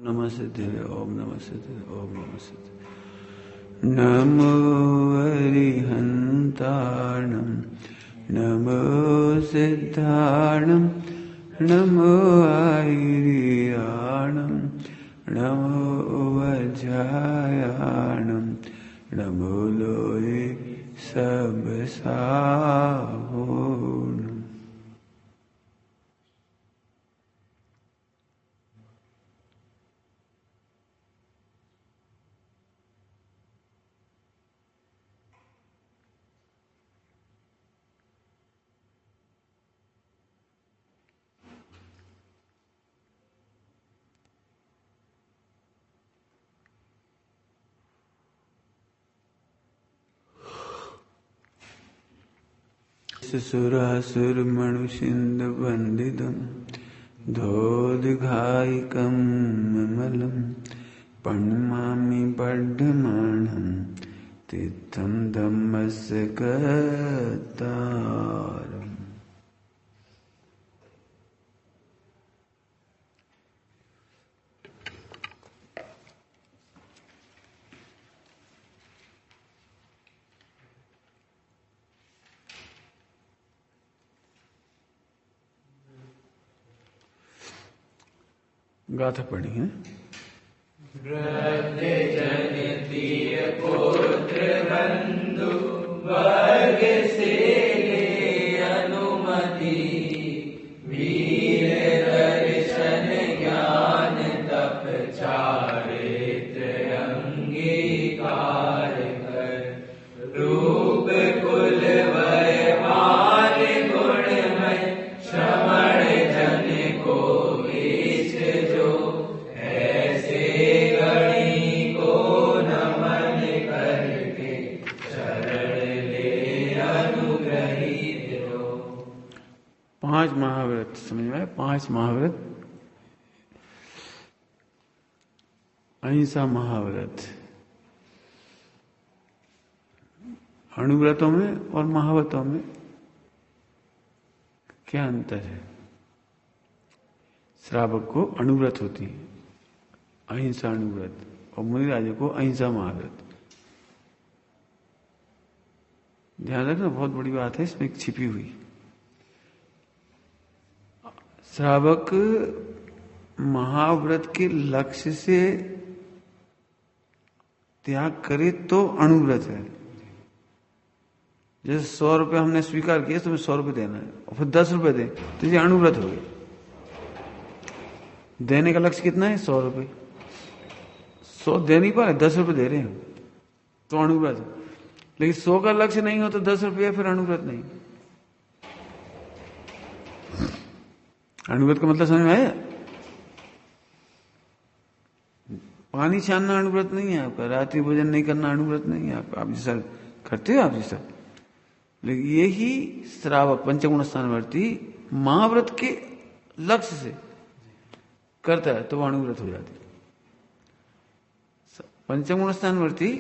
नमस्ते ओम नमस्ते ओम नमस्ते नमो अरिहंताणं नमो सिद्धाणं नमो आयर्याणं नमो वज्रायाणं नमो लोये सब साहोणं। सुरासुरमणुषिन्दवन्दितं धोदघायिकं ममलं प्रणमामि वर्धमानं तीर्थं धम्मस्य कर्तारम्। गाथा पढ़ी है। पुत्र बंधु वर्ग से ले अनुमति वीर दर्शन ज्ञान तप चारित्र अंगीकार कर रूप कुल वयमान गुणमय श्रवण जन को पांच महाव्रत समझ में आए? 5 महाव्रत, अहिंसा महाव्रत। अणुव्रतों में और महाव्रतों में क्या अंतर है? श्रावक को अणुव्रत होती है, अहिंसा अणुव्रत, और मुनिराज को अहिंसा महाव्रत। ध्यान रखना, बहुत बड़ी बात है इसमें, एक छिपी हुई। श्रावक महाव्रत के लक्ष्य से त्याग करे तो अणुव्रत है। जैसे 100 रुपये हमने स्वीकार किया, तुम्हें 100 रुपये देना है और फिर 10 रुपये दे तो ये अणुव्रत हो गया। देने का लक्ष्य कितना है? 100 रुपये। 100 दे नहीं पा रहे, 10 रुपये दे रहे हैं तो अणुव्रत है। लेकिन 100 का लक्ष्य नहीं हो तो 10 रुपये फिर अणुव्रत नहीं। अणुव्रत का मतलब समझ में आया? पानी छानना अणुव्रत नहीं है आपका, रात्रि भोजन नहीं करना अणुव्रत नहीं है आपका, आप जैसा करते हो आप जैसा। लेकिन यही श्रावक पंचगुण स्थानवर्ती महाव्रत के लक्ष्य से करता है तो वो अणुव्रत हो जाती है। पंचगुण स्थानवर्ती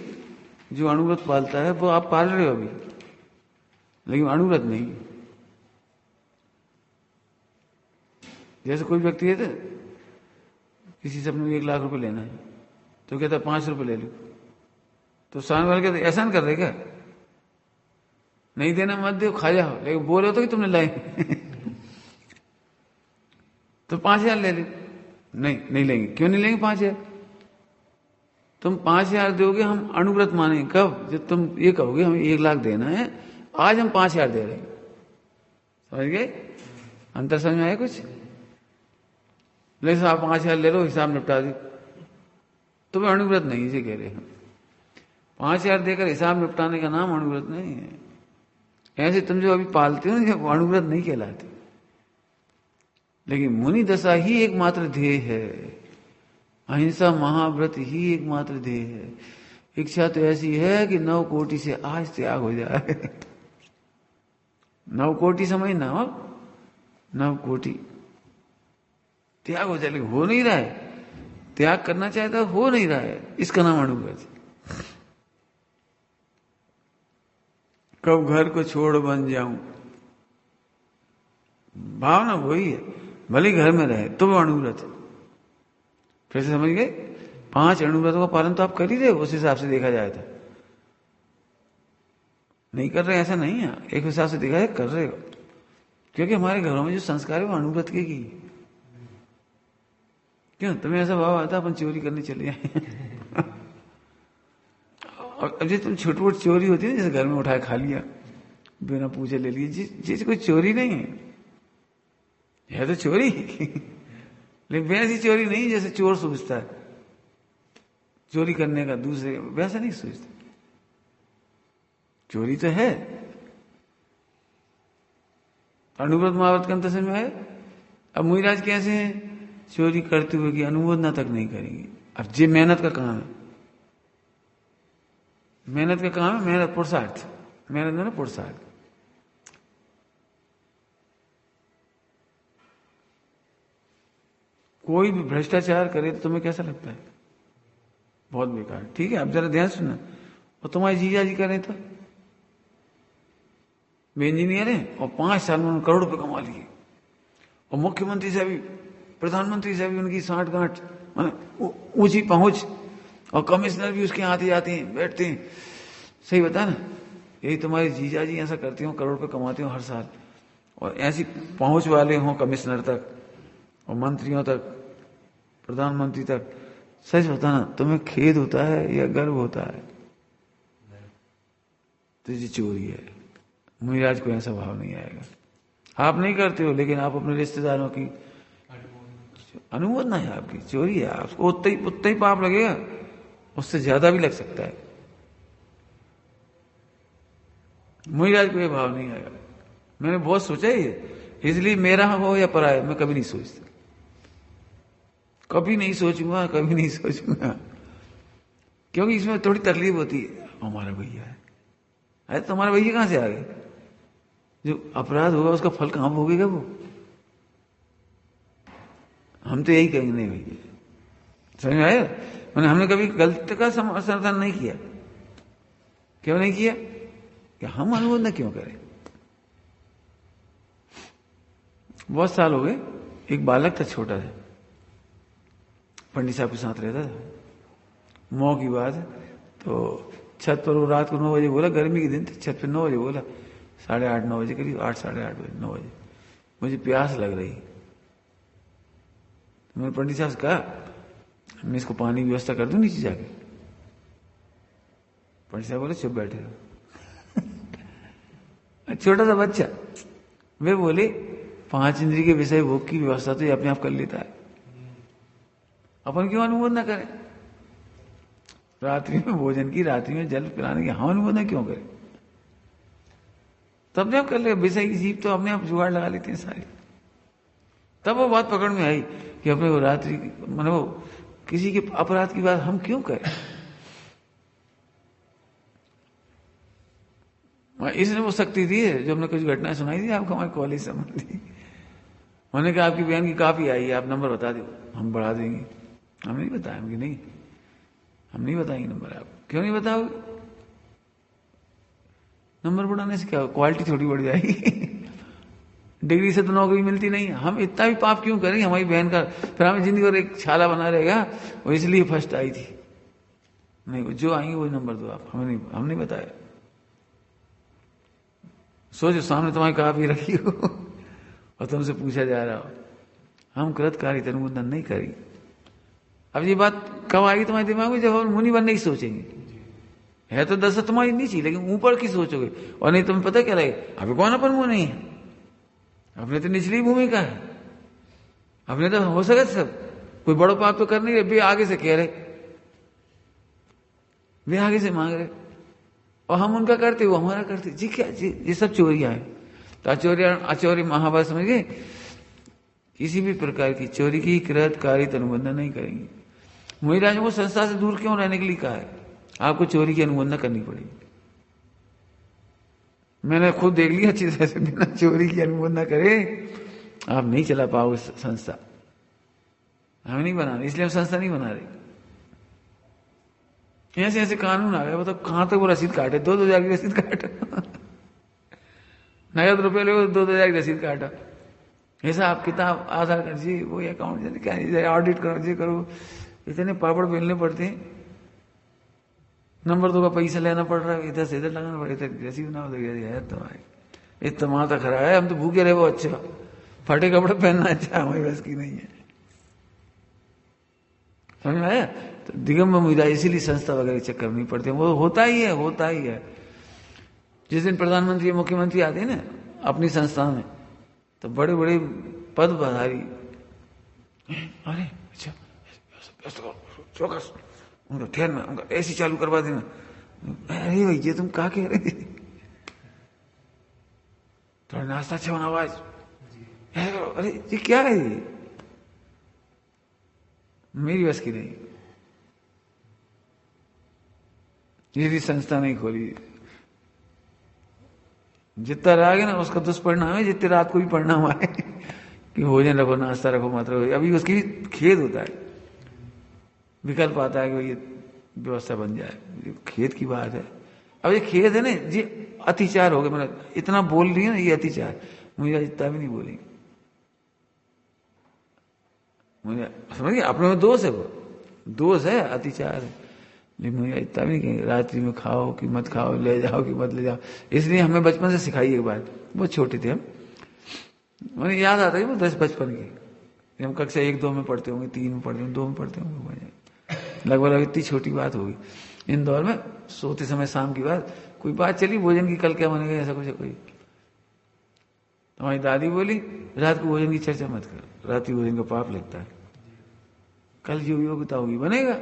जो अणुव्रत पालता है वो आप पाल रहे हो अभी, लेकिन अणुव्रत नहीं। जैसे कोई व्यक्ति है तो किसी से अपने 1 लाख रुपए लेना है तो कहता है 5 रुपए ले लो, तो सामने वाले कहते एहसान कर रहे क्या? नहीं देना मत दो, खा जाओ, लेकिन बोल रहे तो कि तुमने लाए तो 5,000 ले लो। नहीं लेंगे। क्यों नहीं लेंगे 5,000? तुम 5,000 दोगे, हम अणुव्रत मानेंगे कब? जब तुम ये कहोगे हमें 1 लाख देना है, आज हम 5,000 दे रहे हैं। समझ गए? अंतर समझ में आया कुछ? लेकिन आप 5,000 ले लो, हिसाब निपटा दो, तो वे अणुव्रत नहीं से कह रहे हैं। 5,000 देकर हिसाब निपटाने का नाम अणुव्रत नहीं है। ऐसे तुम जो अभी पालते हो ना, अणुव्रत नहीं कहलाते। लेकिन मुनि दशा ही एकमात्र ध्येय है, अहिंसा महाव्रत ही एकमात्र ध्येय है। इच्छा तो ऐसी है कि 9 कोटि से आज त्याग हो जाए 9 कोटि समझना हो, 9 कोटि त्याग हो जाए, लेकिन हो नहीं रहा है। त्याग करना चाहता हो नहीं रहा है, इसका नाम अणुव्रत। कब घर को छोड़ बन जाऊं, भावना वही है, भले घर में रहे तो वो अणुव्रत है। फिर से समझ गए, 5 अनुव्रतों का पालन तो आप कर ही रहे हो उस हिसाब से देखा जाए तो। नहीं कर रहे ऐसा नहीं है, एक हिसाब से देखा जाए कर रहे हो, क्योंकि हमारे घरों में जो संस्कार है वो अनुव्रत के की। क्यों तुम्हें ऐसा भाव आता अपन चोरी करने चले जाए? और अब जो तुम छोटी मोटी चोरी होती है ना, जैसे घर में उठाए खा लिया, बिना पूछे ले लिए, चीज कोई चोरी नहीं है तो चोरी लेकिन वैसी चोरी नहीं जैसे चोर सोचता है चोरी करने का, दूसरे वैसा नहीं सोचता। चोरी तो है। अनुव्रत महाव्रत का अंतर समझ में आया। अब मुनिराज कैसे हैं, चोरी करते हुए कि अनुमोदना तक नहीं करेंगे। अब ये मेहनत का काम है, मेहनत का काम है, मेहनत पुरुषार्थ, मेहनत में ना पुरुषार्थ। कोई भी भ्रष्टाचार करे तो तुम्हें कैसा लगता है? बहुत बेकार। ठीक है, अब जरा ध्यान सुनना। और तुम्हारे जीजा जी करें तो वे इंजीनियर हैं और 5 साल में उन्होंने करोड़ रुपए कमा लिए, और मुख्यमंत्री से भी प्रधानमंत्री से भी उनकी साठ गांठ माने ऊंची पहुंच, और कमिश्नर भी उसके आते जाते हैं बैठते हैं। सही बता ना, यही तुम्हारे जीजा जी ऐसा करते हो, करोड़ रुपए कमाते हो हर साल, और ऐसी पहुंच वाले हों कमिश्नर तक और मंत्रियों तक, प्रधानमंत्री तक। सच बताना, तुम्हें खेद होता है या गर्व होता है? तो ये चोरी है। मुनिराज को ऐसा भाव नहीं आएगा। आप नहीं करते हो, लेकिन आप अपने रिश्तेदारों की अनुमोदना है, आपकी चोरी है, आपको उतना ही पाप लगेगा, उससे ज्यादा भी लग सकता है। मुनिराज को यह भाव नहीं आएगा। मैंने बहुत सोचा है, इसलिए मेरा हो या पराया मैं कभी नहीं सोचता, कभी नहीं सोचूंगा, कभी नहीं सोचूंगा, क्योंकि इसमें थोड़ी तकलीफ होती है। हमारा भैया है, अरे तुम्हारा भैया कहां से आ गए? जो अपराध होगा उसका फल कहां भोगेगा वो? हम तो यही कहेंगे, नहीं भैया, समझ में आया? मैंने हमने कभी गलत का समर्थन नहीं किया। क्यों नहीं किया? कि हम अनुमोदन क्यों करें? बहुत साल हो गए, एक बालक था छोटा सा, पंडित साहब के साथ रहता था। मौ की बात है, तो छत पर वो रात को 9 बजे बोला, गर्मी के दिन थे, छत पर 9 बजे बोला, 8:30 9 बजे करीब, 8 साढ़े 8 बजे 9 बजे मुझे प्यास लग रही। तो मैंने पंडित साहब से कहा, मैं इसको पानी की व्यवस्था कर दूं नीचे जाके? पंडित साहब बोले चुप बैठे रहो। छोटा सा बच्चा, वे बोले 5 इंद्रिय के विषय भोग की व्यवस्था तो ये अपने आप कर लेता है, अपन क्यों अनुमोदन करें? रात्रि में भोजन की, रात्रि में जल पिलाने की हम अनुमोदन क्यों करें? तब अपने आप कर ले, विषय की जीव तो अपने आप जुगाड़ लगा लेते हैं सारी। तब वो बात पकड़ में आई कि अपने वो रात्रि मतलब वो किसी के अपराध की बात हम क्यों करें? इसने वो शक्ति दी है, जो हमने कुछ घटनाएं सुनाई थी आपको हमारे कॉलेज संबंधी। उन्होंने कहा आपकी बहन की काफी आई है, आप नंबर बता दो, हम बढ़ा देंगे। हम नहीं बताया, हम कि नहीं, हम नहीं बताएंगे नंबर। आप क्यों नहीं बताओगे? नंबर बढ़ाने से क्या, क्वालिटी थोड़ी बढ़ जाएगी? डिग्री से तो नौकरी मिलती नहीं है। हम इतना भी पाप क्यों करेंगे? हमारी बहन का फिर हमें जिंदगी और एक छाला बना रहेगा, वो इसलिए फर्स्ट आई थी। नहीं, जो आएंगे वही नंबर दो आप, हमें नहीं, हम नहीं बताया। सोचो सामने तुम्हारी काफी रखी हो और तुमसे पूछा जा रहा हो, हम कृतकार्य अनुमोदन नहीं करेंगे। अब ये बात कब आएगी तुम्हारे दिमाग में? जब हम मुनि बनने की सोचेंगे। है तो दशा तुम्हारी नीचे, लेकिन ऊपर की सोचोगे, और नहीं तुम्हें पता क्या लगे, अभी कौन अपन मुंह नहीं है, अपने तो निचली भूमिका है, अपने तो हो सके सब, कोई बड़ो पाप तो कर नहीं रहे, वे आगे से कह रहे, वे आगे से मांग रहे, और हम उनका करते वो हमारा करते। जी क्या जी, ये सब चोरियां है। तो आचौर्य महाभारत समझ गए? किसी भी प्रकार की चोरी की कृत कार्य अनुबंधन नहीं करेंगे। मुनिराजों को संस्था से दूर क्यों रहने के लिए कहा है? आपको चोरी की अनुबंधन करनी पड़ेगी। मैंने खुद देख लिया अच्छी तरह से, बिना चोरी की अनुबंधन करे आप नहीं चला पाओगे संस्था। हम नहीं बना रहे, इसलिए हम संस्था नहीं बना रहे। ऐसे ऐसे कानून आ गए, मतलब कहां तक वो रसीद काटे, 2,000 की रसीद काटा, नगद रुपये ले 2,000 की रसीद काटा, हिसाब किताब, आधार कार्ड जी, वो अकाउंट क्या ऑडिट करो, जी करो, इतने पापड़ बेलने पड़ते हैं, नंबर 2 का पैसा लेना पड़ रहा है, इधर से इधर लगाना पड़ रहा है, जैसी ना है तुम्हारे ये तमाशा खरा है। हम तो भूखे रहे वो अच्छा, फटे कपड़े पहनना अच्छा हमारी बस की नहीं है। समझ में आया? तो दिगंबर मुहिदास इसीलिए संस्था वगैरह के चक्कर नहीं पड़ते, वो होता ही है। जिस दिन प्रधानमंत्री मुख्यमंत्री आते हैं ना अपनी संस्था में, तो बड़े बड़े पदधारी, अरे अच्छा चौकस उनका ठहरना, उनका ऐसी चालू करवा देना। अरे भैया तुम क्या कह रहे थे, थोड़ा नाश्ता अच्छा होना आवाज, अरे ये क्या है ये, मेरी बस की नहीं। यदि संस्था नहीं खोली, जितना राग है ना उसका दुष्परिणाम है जितने रात को भी परिणाम आए कि भोजन रखो, नाश्ता रखो, मात्रा रखो। अभी उसकी खेद होता है, विकल्प आता है कि ये व्यवस्था बन जाए, खेद की बात है। अब ये खेद है ना जी, अतिचार हो गया, मतलब इतना बोल रही है ना, ये अतिचार। मुझे इतना भी नहीं बोलेंगे, मुझे समझ गया, अपने में दोष है, वो दोष है, अतिचार है। लेकिन मुझे इतना भी नहीं कहेंगे रात्रि में खाओ कि मत खाओ, ले जाओ कि मत ले जाओ। इसलिए हमें बचपन से सिखाई एक बात, बहुत छोटे थे हम, मुझे याद आता है वो 10-55 की, हम कक्षा 1-2 में पढ़ते होंगे, 3 में पढ़ते होंगे, 2 में पढ़ते होंगे, लगभग इतनी छोटी बात होगी। इंदौर में सोते समय शाम की बात, कोई बात चली भोजन की, कल क्या बनेगा ऐसा कुछ कोई, हमारी दादी बोली रात को भोजन की चर्चा मत कर, रात्रि भोजन का पाप लगता है, कल जो योग्यता होगी बनेगा,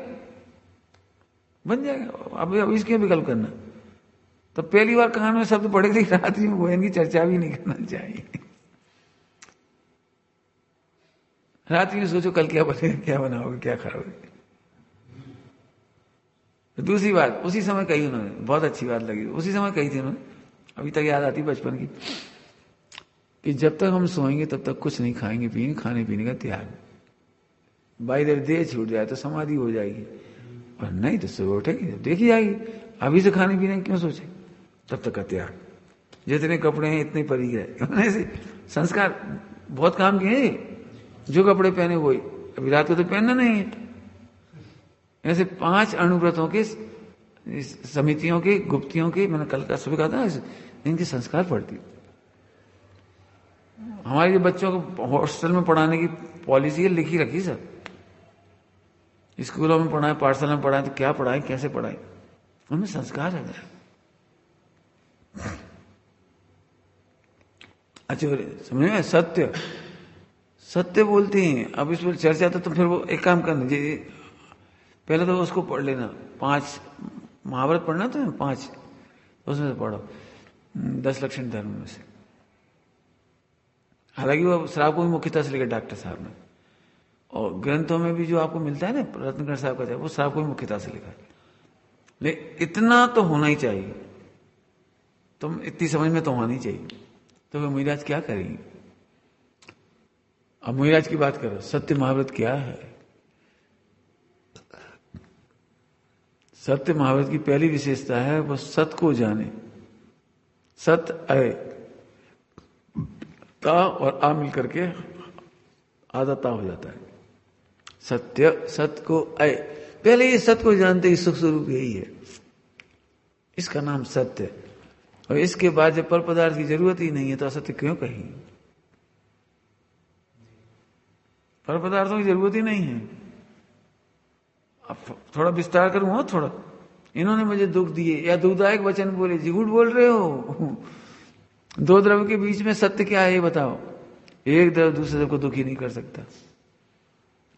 बन जाएगा। अब इसके विकल्प करना। तो पहली बार कान में शब्द पड़े थे रात्रि में भोजन की चर्चा भी नहीं करना चाहिए। रात्रि में सोचो कल क्या बनेगा, क्या बनाओगे, क्या खाओगे। तो दूसरी बात उसी समय कही उन्होंने, बहुत अच्छी बात लगी, उसी समय कही थी उन्होंने, अभी तक याद आती बचपन की, कि जब तक हम सोएंगे तब तक कुछ नहीं खाएंगे पिएंगे, खाने पीने का त्याग। बाई देह छूट जाए तो समाधि हो जाएगी, और नहीं तो सुबह उठेगी देखी जाएगी। अभी से खाने पीने क्यों सोचे, तब तक का त्याग। जितने कपड़े हैं इतने पर ही रहे, ऐसे संस्कार बहुत काम किए हैं। जो कपड़े पहने वही, अभी रात को तो पहनना नहीं है। ऐसे 5 अणुव्रतों के, समितियों के, गुप्तियों के, मैंने कल का सुबह कहा था, इनके संस्कार पड़ती। हमारे बच्चों को हॉस्टल में पढ़ाने की पॉलिसी है, लिखी रखी सब, स्कूलों में पढ़ाएं, पाठशाला में पढ़ाएं, तो क्या पढ़ाएं, कैसे पढ़ाएं, उनमें संस्कार है। अच्छा समझ में, सत्य सत्य बोलते हैं। अब इस पर चर्चा तो फिर वो एक काम करना जी, पहले तो उसको पढ़ लेना, 5 महाभारत पढ़ना तो 5, उसमें से पढ़ो 10 लक्षण धर्म में से। हालांकि वो श्राप को भी मुख्यता से लेकर डॉक्टर साहब ने, और ग्रंथों में भी जो आपको मिलता है ना रत्नकर साहब का, वो श्राप को भी मुख्यता से लिखा है। लेकिन इतना तो होना ही चाहिए, तुम इतनी समझ में तो होनी चाहिए। तो वे मुहिराज क्या करेंगे? अब मुहिराज की बात करो, सत्य महाव्रत क्या है? सत्य महाव्रत की पहली विशेषता है वो सत को जाने। सत अय, ता और आ मिल करके आधा ता हो जाता है। सत्य, सत को अय, पहले ये सत्य को जानते ही सुख स्वरूप यही है, इसका नाम सत्य। और इसके बाद जब पर पदार्थ की जरूरत ही नहीं है तो असत्य क्यों कही? पर पदार्थों की जरूरत ही नहीं है। अब थोड़ा विस्तार करूं, थोड़ा, इन्होंने मुझे दुख दिए या दुखदायक वचन बोले, झूठ बोल रहे हो। 2 द्रव्य के बीच में सत्य क्या है ये बताओ? एक द्रव्य दूसरे द्रव्य को दुखी नहीं कर सकता।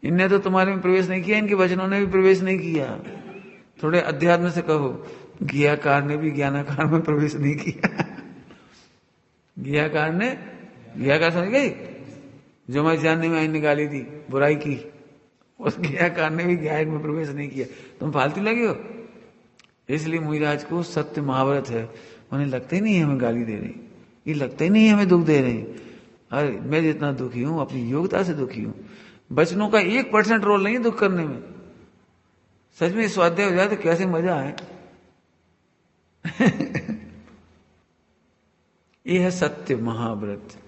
इनने तो तुम्हारे में प्रवेश नहीं किया, इनके वचनों ने भी प्रवेश नहीं किया। थोड़े अध्यात्म से कहो, ज्ञाकार ने भी ज्ञानाकार में प्रवेश नहीं किया। ज्ञाकार ने, ज्ञाकार समझ गई, जो मैं जानने में आई निकाली थी बुराई की, उस ज्ञाकार ने भी ज्ञान में प्रवेश नहीं किया। तुम फालतू लगे हो। इसलिए मुहिराज को सत्य महाव्रत है, उन्हें लगता ही नहीं है हमें गाली दे रही, ये लगता ही नहीं है हमें दुख दे रहे। अरे मैं जितना दुखी हूं अपनी योग्यता से दुखी हूं। बचनों का 1% रोल नहीं है दुख करने में। सच में स्वाध्याय हो जाए तो कैसे मजा आए। ये है सत्य महाव्रत।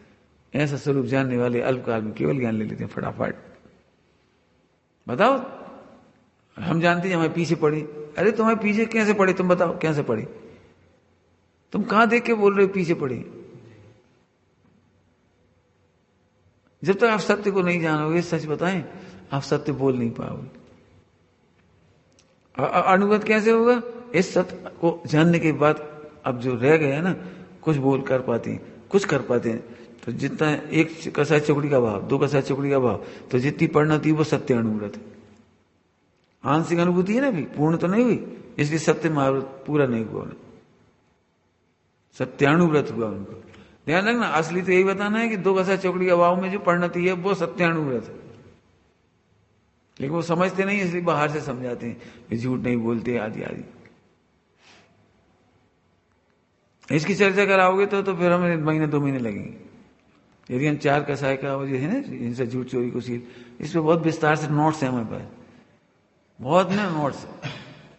ऐसा स्वरूप जानने वाले अल्पकाल में केवल ज्ञान ले लेते हैं फटाफट। बताओ हम जानते हैं हमारे पीछे पड़ी। अरे तुम्हारे पीछे कैसे पड़ी, तुम बताओ कैसे पड़ी? तुम कहां देख के बोल रहे हो पीछे पड़ी? जब तक आप सत्य को नहीं जानोगे, सच बताएं, आप सत्य बोल नहीं पाओगे। अनुभव कैसे होगा? इस सत्य को जानने के बाद अब जो रह गए हैं ना, कुछ बोल कर पाते हैं, कुछ कर पाते हैं। तो जितना एक कसाई चौकड़ी का भाव, दो कसाई चौकड़ी का भाव, तो जितनी परिणति वो सत्य अनुभूत है। आंशिक अनुभूति है ना, भी पूर्ण तो नहीं हुई, इसलिए सत्य महाव्रत पूरा नहीं हुआ, सत्यानुव्रत हुआ उनको। ध्यान रखना, असली तो यही बताना है कि दो कसाई चौकड़ी का भाव में जो परिणति है वो सत्यानुव्रत है। लेकिन वो समझते नहीं, इसलिए बाहर से समझाते हैं कि झूठ नहीं बोलते आदि आदि। इसकी चर्चा कराओगे तो फिर हमें महीने 2 महीने लगेंगे। यदि हम 4 कसाई का वो जो है ना, इनसे झूठ चोरी को सील, इस पर बहुत विस्तार से नोट्स है हमारे पास, बहुत ना नोट्स।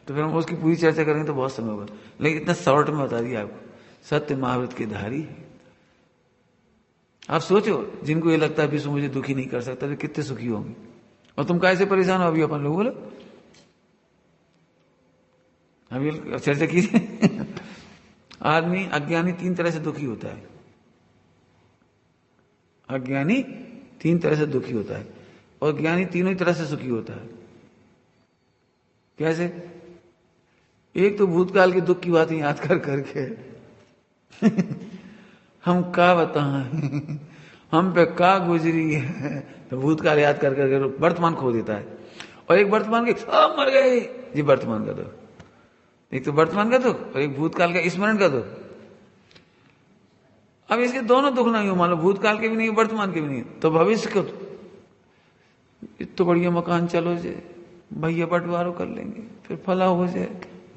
तो फिर हम उसकी पूरी चर्चा करेंगे तो बहुत समय होगा, लेकिन इतना शॉर्ट में बता दिया आपको। सत्य महाव्रत के धारी है। आप सोचो, जिनको ये लगता है विश्व मुझे दुखी नहीं कर सकता, तो कितने सुखी होंगे। और तुम कैसे परेशान हो अभी अपन लोग, बोलो अभी चर्चा कीजिए। आदमी अज्ञानी 3 तरह से दुखी होता है। अज्ञानी 3 तरह से दुखी होता है, और ज्ञानी तीनों ही तरह से सुखी होता है। कैसे? एक तो भूतकाल के दुख की बातें याद कर करके हम का बताएं, हम पे का गुजरी है, तो भूतकाल याद कर करके वर्तमान खो देता है। और एक वर्तमान के मर गए जी, वर्तमान का दुख। एक तो वर्तमान का दुख और एक भूतकाल का स्मरण का दुख। अब इसके दोनों दुख नहीं हो, मान लो भूतकाल के भी नहीं, वर्तमान के भी नहीं, तो भविष्य को तो बढ़िया मकान चलो जे भैया बंटवारो कर लेंगे, फिर फला हो जाए,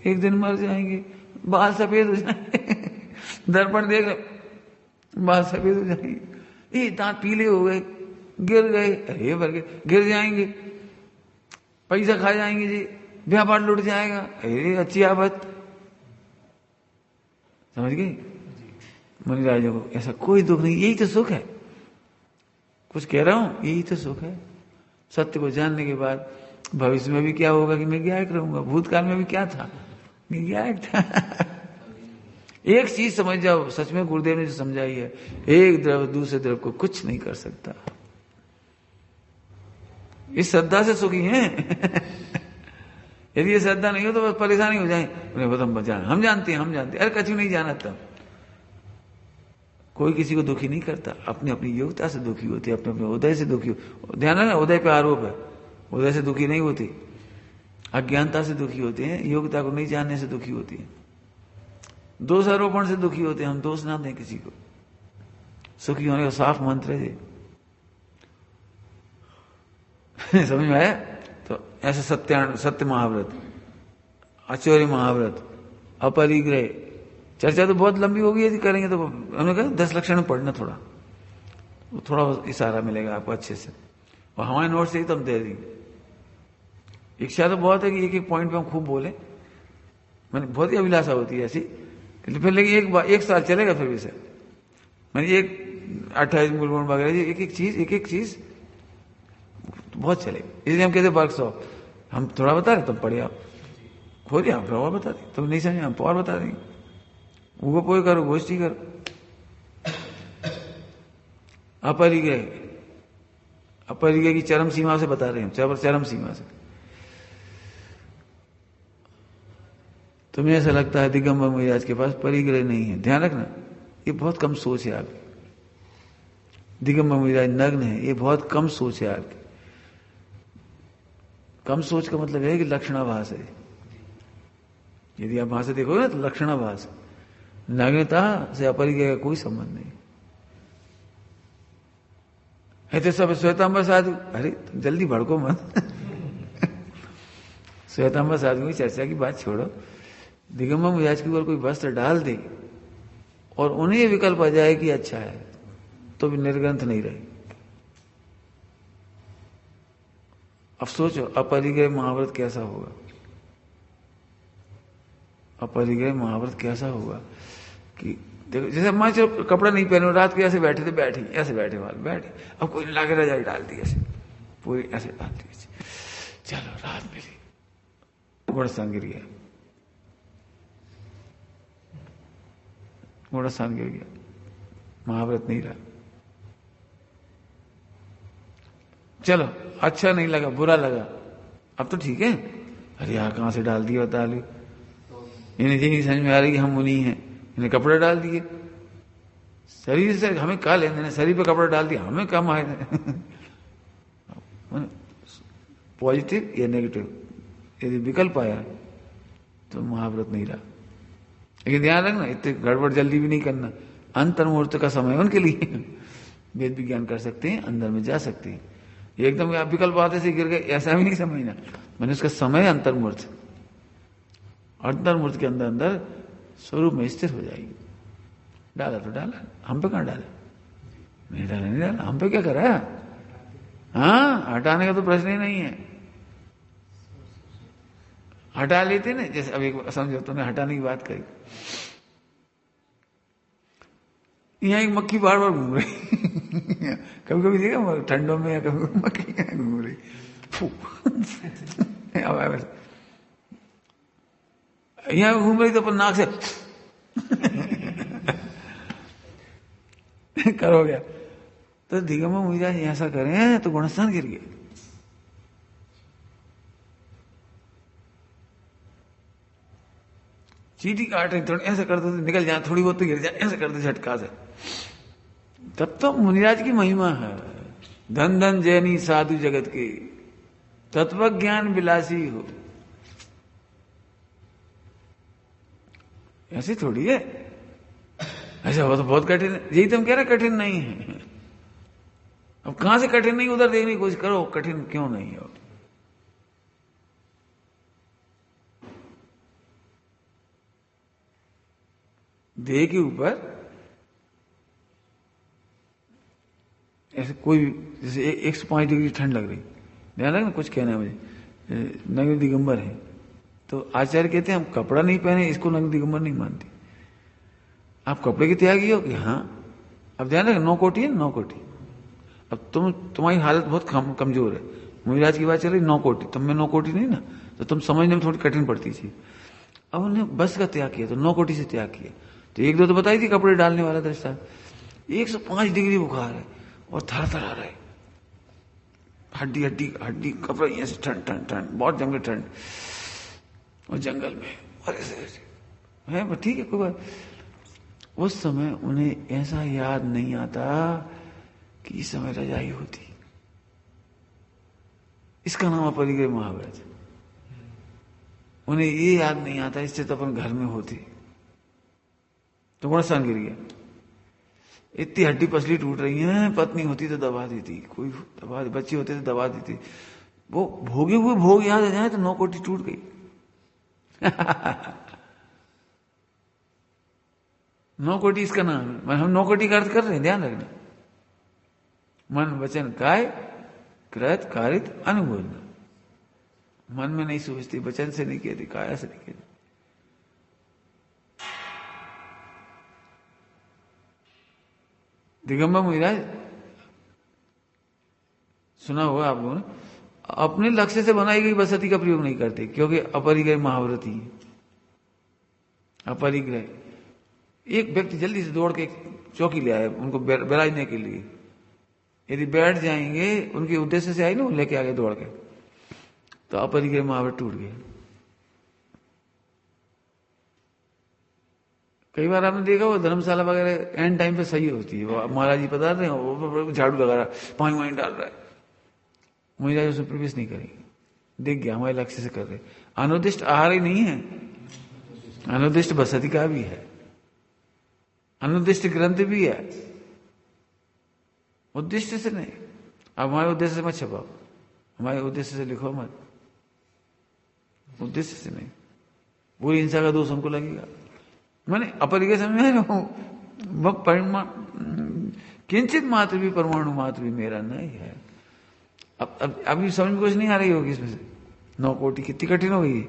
एक दिन मर जाएंगे, बाल सफेद हो जाएंगे, दर्पण देख बाल सफेद हो जाएंगे, ये दांत पीले हो गए, गिर गए, अरे भर गए, गिर जाएंगे, पैसा खा जाएंगे जी, व्यापार लुट जाएगा, अरे अच्छी आफत। समझ गए मुनिराजों को? ऐसा कोई दुख नहीं, यही तो सुख है। कुछ कह रहा हूं, यही तो सुख है। सत्य को जानने के बाद भविष्य में भी क्या होगा कि मैं ज्ञायक रहूंगा, भूतकाल में भी क्या था, मैं ज्ञायक था। एक चीज समझ जाओ, सच में गुरुदेव ने जो समझाई है, एक द्रव दूसरे द्रव को कुछ नहीं कर सकता। इस श्रद्धा से सुखी हैं। यदि ये श्रद्धा नहीं हो तो बस परेशानी हो जाए। हम जानते हैं, हम जानते हैं, अरे कछु नहीं जाना। तब कोई किसी को दुखी नहीं करता, अपनी अपनी योग्यता से दुखी होती है, अपने अपने उदय से दुखी हो। ध्यान है ना, उदय पे आरोप है, उदय से दुखी नहीं होती, अज्ञानता से दुखी होते हैं, योग्यता को नहीं जानने से दुखी होती है, दोषारोपण से दुखी होते हैं। हम दोष ना दें किसी को, सुखी होने का साफ मंत्र है। समझ में आया? तो ऐसे सत्य महाव्रत, आचौर्य महाव्रत, अपरिग्रह, चर्चा तो बहुत लंबी होगी, यदि करेंगे तो। हमने कहा 10 लक्षण में पढ़ना, थोड़ा इशारा मिलेगा आपको अच्छे से। और हमारे नोट से ही तो हम दे देंगे। इच्छा तो बहुत है कि एक एक पॉइंट पे हम खूब बोले, मैंने बहुत ही अभिलाषा होती है ऐसी, फिर लेकिन एक साल चलेगा फिर विषय। मैंने एक 28 गुण वगैरह, एक एक चीज बहुत चलेगा। इसलिए हम कहते वर्कशॉप, हम थोड़ा बता रहे, तुम पढ़े आप, खोलिए आप और बता दें, तुम नहीं समझे हम और बता देंगे। वो पोए करो, गोष्ठी करो। अपरिग्रह की चरम सीमा से बता रहे हैं, चरम सीमा से। तुम्हें ऐसा लगता है दिगंबर महाराज के पास परिग्रह नहीं है, ध्यान रखना, ये बहुत कम सोच है आपकी। दिगंबर महाराज नग्न है, ये बहुत कम सोच है आपकी। कम सोच का मतलब है कि लक्षणाभास है। यदि आप वहां से देखोगे ना तो लक्षणाभास, नग्नता से अपरिग्रह का कोई संबंध नहीं है। तो सब श्वेतांबर साधु, अरे जल्दी भड़को मत। श्वेतांबर साधु की चर्चा की बात छोड़ो, दिगंबर महाराज के ऊपर कोई वस्त्र डाल दे और उन्हें यह विकल्प आ जाए कि अच्छा है, तो भी निर्ग्रंथ नहीं रहे। अब सोचो अपरिग्रह महाव्रत कैसा होगा, अपरिग्रह महाव्रत कैसा होगा कि देखो, जैसे मान चलो कपड़ा नहीं पहने, रात को ऐसे बैठे थे, ऐसे बैठे वाले बैठे, अब कोई लाके रजाई डाल दी, ऐसे पूरी ऐसे डाल दी, चलो रात मिली, घोड़स्थान गिर गया, घोड़स्थान गिर गया, महाव्रत नहीं रहा। चलो अच्छा नहीं लगा, बुरा लगा, अब तो ठीक है। अरे यार कहां से डाल दिया बता लो, इन्हें ये नहीं समझ में आ रही कि हम मुनि हैं, इन्हें कपड़े डाल दिए। शरीर से हमें क्या लेने देना, शरीर पे कपड़ा डाल दिया, हमें कम आए पॉजिटिव या नेगेटिव यदि विकल्प आया तो महाव्रत नहीं रहा। लेकिन ध्यान रखना, इतने गड़बड़ जल्दी भी नहीं करना, अंतर्मुहूर्त का समय है उनके लिए। वेद विज्ञान कर सकते हैं, अंदर में जा सकते हैं, एकदम विकल्प आते से गिर गए ऐसा भी नहीं समझना। मैंने उसका समय अंतर्मुहूर्त, अंतर्मुहूर्त के अंदर अंदर स्वरूप में स्थिर हो जाएगी। डाला तो डाला, हम पे कहां डाला, नहीं डाला नहीं डाला, हम पे क्या करा। हाँ हटाने का तो प्रश्न ही नहीं है, हटा लेते ना। जैसे अब एक समझो, तुमने हटाने की बात करी, यहाँ एक मक्खी बार बार घूम रही कभी कभी देखा ठंडों में, या कभी मक्खी घूम रही, यहाँ घूम रही तो अपन नाक से करो गया। तो दिगंबर मुनिराज ऐसा करें तो गुणस्थान गिर गया। चीटी काट रही, थोड़ी ऐसा करते तो निकल जाए, थोड़ी बहुत तो गिर जाए, ऐसा करते झटका से। तब तो मुनिराज की महिमा है। धन धन जैनी साधु जगत के, तत्व ज्ञान विलासी हो। ऐसे थोड़ी है, ऐसा हो तो बहुत कठिन है। यही तो हम कह रहे कठिन नहीं है। अब कहां से कठिन नहीं, उधर देखने की कोशिश करो कठिन क्यों नहीं है। देह के ऊपर ऐसे कोई, जैसे 105 डिग्री ठंड लग रही, ध्यान रखना, कुछ कहना है मुझे, नग्न दिगंबर है तो आचार्य कहते हैं हम कपड़ा नहीं पहने इसको नग्न दिगंबर नहीं मानते। आप कपड़े के त्यागी हो कि हाँ। अब ध्यान रखना, 9 कोटि है, 9 कोटि। अब तुम्हारी हालत बहुत कमजोर है, मुनिराज की बात चल रही 9 कोटि, तुम में 9 कोटि नहीं ना, तो तुम समझने में थोड़ी कठिन पड़ती थी। अब उन्हें बस का त्याग किया तो 9 कोटि से त्याग किया। तो 1-2 तो बताई थी कपड़े डालने वाला दृष्टा। 105 डिग्री बुखार है और थर आ रहा है, हड्डी हड्डी हड्डी कपड़ा, यहाँ से ठंड ठंड ठंड, बहुत जंगल ठंड और जंगल में, और ऐसे है ठीक है कोई बात। उस समय उन्हें ऐसा याद नहीं आता कि इस समय रजाई होती। इसका नाम अपरिग्रह महाव्रत। उन्हें ये याद नहीं आता इससे तो अपन घर में होती। तो गुणस्थान गिर गया। इतनी हड्डी पसली टूट रही है, पत्नी होती तो दबा देती, कोई दबा, बच्चे होते तो दबा देती। वो भोगे हुए भोग याद आ जाए तो 9 कोटि टूट गई। 9 कोटि इसका नाम है। हम 9 कोटि का अर्थ कर रहे हैं, ध्यान रखना। मन वचन काय कृत कारित अनुबोध। मन में नहीं सोचती, वचन से नहीं कहती, काया से नहीं कहती। दिगंबर मुनिराज सुना होगा आप लोगों ने, अपने लक्ष्य से बनाई गई बसती का प्रयोग नहीं करते, क्योंकि अपरिग्रह महाव्रती है। अपरिग्रह, एक व्यक्ति जल्दी से दौड़ के चौकी ले आए उनको बैराजने के लिए, यदि बैठ जाएंगे उनके उद्देश्य से आई ना, लेके आगे दौड़ के, तो अपरिग्रह महाव्रत टूट गए। कई बार आपने देखा वो धर्मशाला वगैरह एंड टाइम पे सही होती है, वो महाराज जी पधार रहे हैं, वो झाड़ू लगा रहा है, पानी वानी डाल रहा है, मुनिराज उसमें प्रवेश नहीं करेंगे। देख गया हमारे लक्ष्य से कर रहे। अनुदिष्ट आहार ही नहीं है, अनुदिष्ट बसती का भी है, अनुदिष्ट ग्रंथ भी है, उद्देश्य से नहीं। अब हमारे उद्देश्य से मत छपाओ, हमारे उद्देश्य से लिखो मत, उद्देश्य से नहीं। पूरी हिंसा का दोष हमको लगेगा। मैंने अपरिग्रह समझ रहा हूं, किंचित मात्र भी परमाणु मात्र भी मेरा नहीं है। अब अभी समझ में कुछ नहीं आ रही होगी इसमें से। 9 कोटि कितनी कठिन हो गई,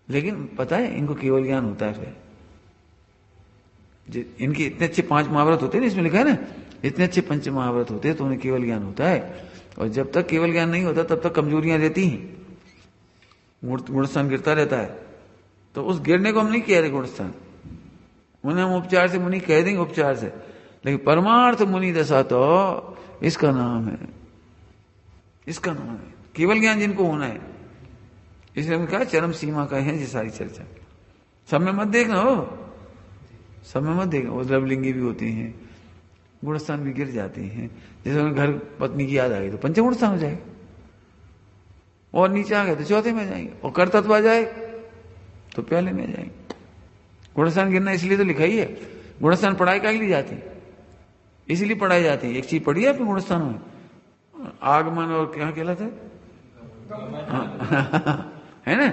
लेकिन पता है इनको केवल ज्ञान होता है। फिर इनके इतने अच्छे 5 महाव्रत होते हैं, इसमें लिखा है ना, इतने अच्छे 5 महाव्रत होते हैं तो उन्हें केवल ज्ञान होता है। और जब तक केवल ज्ञान नहीं होता तब तक कमजोरियां रहती हैं। गुणस्थान गिरता रहता है, तो उस गिरने को हम नहीं कह रहे गुणस्थान, उन्हें हम उपचार से मुनि कह देंगे, उपचार से, लेकिन परमार्थ मुनि दशा तो इसका नाम है, इसका नाम है केवल ज्ञान जिनको होना है। इसलिए हमने कहा चरम सीमा का है ये सारी चर्चा। सब में मत देखना हो, सब में मत देखना, वो द्रवलिंगी भी होती हैं, गुणस्थान भी गिर जाते हैं। जैसे हमें घर पत्नी की याद आ गई तो पंचम गुणस्थान हो जाएगा, और नीचे आ गए तो चौथे में जाएंगे, और कर्तत्व आ जाए तो पहले में जाएंगे। गुणस्थान गिरना इसलिए तो लिखा ही है। गुणस्थान पढ़ाई का लिए जाती है, इसीलिए पढ़ाई जाती है। एक चीज पढ़ी है आपने गुणस्थान में, आगमन और क्या कहलाता है है ना,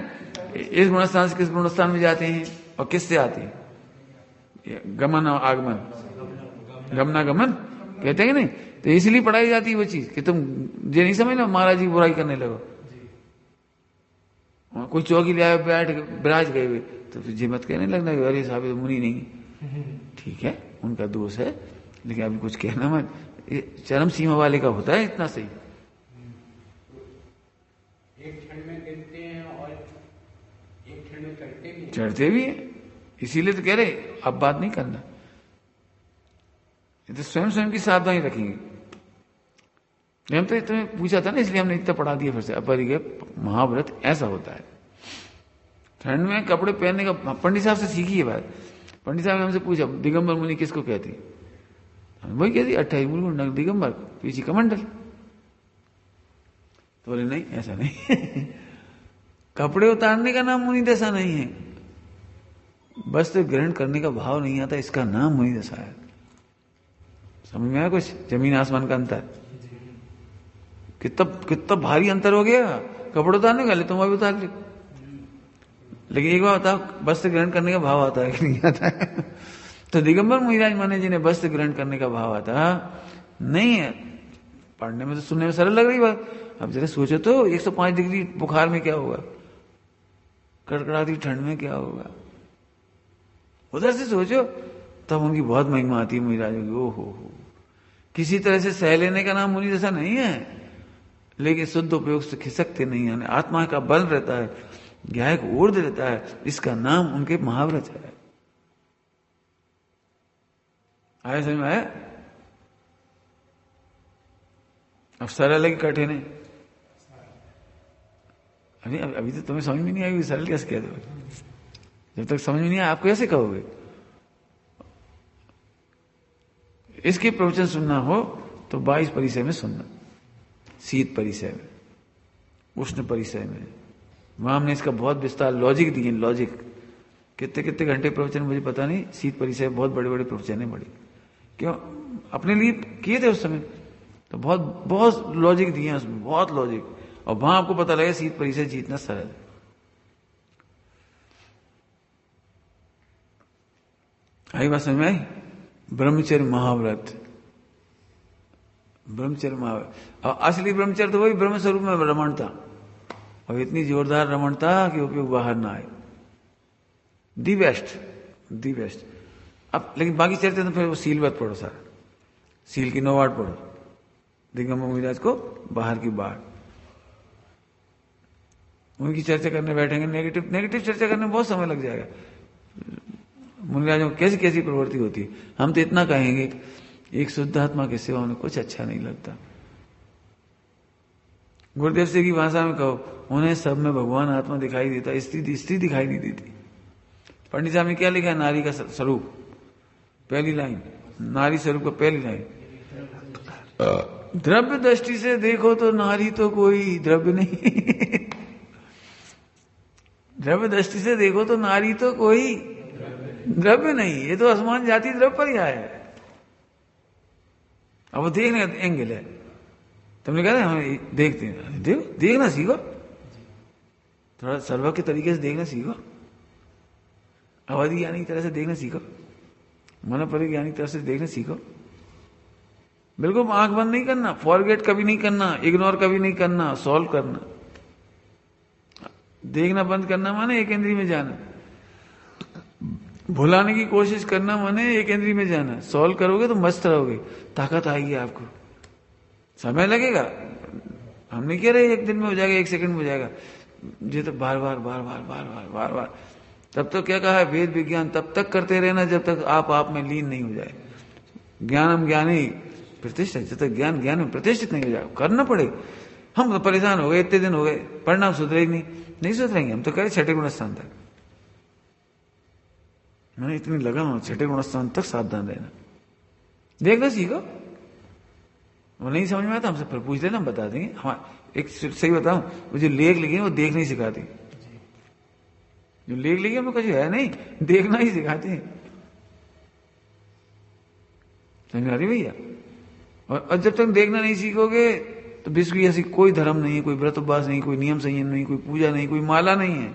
इस गुणस्थान से किस गुणस्थान में जाते हैं और किससे आते हैं, गमन और आगमन, गमनागमन कहते हैं कि नहीं, तो इसलिए पढ़ाई जाती है वो चीज कि तुम ये नहीं समझना महाराज जी बुराई करने लगो। कोई चौकी ले आए बैठ विराज गए हुए तो फिर जी मत कहने लगना कि अरे साहब तो मुनि नहीं, ठीक है उनका दोष है, लेकिन अभी कुछ कहना मत, चरम सीमा वाले का होता है इतना सही। एक क्षण में गिरते हैं और एक क्षण में चढ़ते भी हैं, इसीलिए तो कह रहे अब बात नहीं करना, ये तो स्वयं स्वयं की सावधानी रखेंगे। हम तो तुम्हें पूछा था ना, इसलिए हमने इतना पढ़ा दिया फिर से। अपरिग्रह महाव्रत ऐसा होता है। ठंड में कपड़े पहनने का पंडित साहब से सीखी है बात। पंडित साहब ने हमसे पूछा दिगंबर मुनि किसको कहती, वही कहती 28 मूल दिगंबर पीछे कमंडल। तो बोले नहीं ऐसा नहीं कपड़े उतारने का नाम मुनि दशा नहीं है, वस्त्र ग्रहण करने का भाव नहीं आता, इसका नाम मुनि दशा है। समझ में आया कुछ, जमीन आसमान का अंतर, कितना भारी अंतर हो गया। कपड़े उतारने का ले तुम अभी उतार ले, लेकिन एक बार बताओ वस्त्र ग्रहण करने का भाव आता है कि नहीं आता है तो दिगंबर मुनिराज माने जिन्हें वस्त्र ग्रहण करने का भाव आता नहीं है। पढ़ने में तो सुनने में सरल लग रही बात, अब जरा सोचो तो 105 डिग्री बुखार में क्या होगा, कड़कड़ाती ठंड में क्या होगा, उधर से सोचो, तब उनकी बहुत महिमा आती है मुनिराजों की। ओ हो, किसी तरह से सह लेने का नाम मुनि दशा नहीं है, लेकिन शुद्ध उपयोग से खिसकते नहीं है, आत्मा का बल रहता है, ज्ञान को ऊर्ध रहता है, इसका नाम उनके महाव्रत है। आया समझ में आया? अब सरल है कि कठिन है? अभी तो तुम्हें समझ में नहीं आई, सरल कैसे कह दो? जब तक समझ में नहीं आया आप कैसे कहोगे? इसके प्रवचन सुनना हो तो 22 परिसय में सुनना, शीत परिसय में, उष्ण परिसय में, वहां हमने इसका बहुत विस्तार लॉजिक दिए। लॉजिक कितने कितने घंटे प्रवचन मुझे पता नहीं, शीत परिसय बहुत बड़े बड़े प्रवचन है, बड़े क्यों अपने लिए किए थे उस समय, तो बहुत बहुत लॉजिक दिए उसमें, बहुत लॉजिक, और वहां आपको पता लगे शीत परिसय जीतना सरल है। आई बात समझ में आई? ब्रह्मचर्य महाव्रत, ब्रह्मचर्य महाव्रत, और असली ब्रह्मचर्य तो वही ब्रह्म स्वरूप में रमणता, और इतनी जोरदार रमणता कि उपयोग बाहर ना आए। The best, the best. अब लेकिन बाकी चर्चा तो फिर वो सीलवत पढ़ो, सारा सील की 9 वाट पढ़ो, दिगंबर मुनिराज को बाहर की बात। उनकी चर्चा करने बैठेंगे, नेगेटिव चर्चा करने में बहुत समय लग जाएगा। मुनिराजों को कैसी कैसी प्रवृत्ति होती है। हम तो इतना कहेंगे, एक शुद्ध आत्मा के सिवा उन्हें कुछ अच्छा नहीं लगता। गुरुदेव से की भाषा में कहो, उन्हें सब में भगवान आत्मा दिखाई देता, स्त्री दिखाई नहीं देती। पंडित साहब ने क्या लिखा है? नारी का स्वरूप, पहली लाइन, नारी स्वरूप का पहली लाइन, द्रव्य दृष्टि से देखो तो नारी तो कोई द्रव्य नहीं द्रव्य दृष्टि से देखो तो नारी तो कोई द्रव्य नहीं, ये तो असमान जाति द्रव्य पर ही आया है। अब वो देखने का एंगल है। तुमने कहा हम देखते हैं, देखना सीखो, थोड़ा सर्व के तरीके से देखना सीखो, अवधि ज्ञानी की तरह से देखना सीखो, मन परिज्ञानी की तरह से देखना सीखो। बिल्कुल आंख बंद नहीं करना, फॉरगेट कभी नहीं करना, इग्नोर कभी नहीं करना, सॉल्व करना। देखना बंद करना माने एक इंद्री में जाना, भुलाने की कोशिश करना माने एक इंद्री में जाना। सॉल्व करोगे तो मस्त रहोगे, ताकत आएगी आपको। समय लगेगा, हम नहीं कह रहे एक दिन में हो जाएगा, 1 सेकंड में हो जाएगा। ये तो बार बार बार बार बार बार बार बार। तब तो क्या कहा है वेद विज्ञान, तब तक करते रहना जब तक आप में लीन नहीं हो जाए। ज्ञानम ज्ञानी प्रतिष्ठित, जब तक ज्ञान ज्ञान में प्रतिष्ठित नहीं हो जाए, करना पड़े। हम तो परेशान हो गए, इतने दिन हो गए, परिणाम सुधरे नहीं सुधरेंगे। हम तो कह रहे छठे गुण स्थान तक, मैंने इतनी लगन हो छठे गुण स्थान तक सावधान रहना, देखना सीखो। वो नहीं समझ में आता हमसे फिर पूछ लेना, हम बता देंगे। हाँ एक सही बताऊं, वो जो लेख लिखे वो देख नहीं सिखाती, जो लेख लिखे हमें कुछ है नहीं, देखना ही सिखाते हैं। समझ आ रही भैया? और जब तक देखना नहीं सीखोगे तो विश्व की ऐसी कोई धर्म नहीं है, कोई व्रत उपवास नहीं, कोई नियम संयम नहीं, कोई पूजा नहीं, कोई माला नहीं है,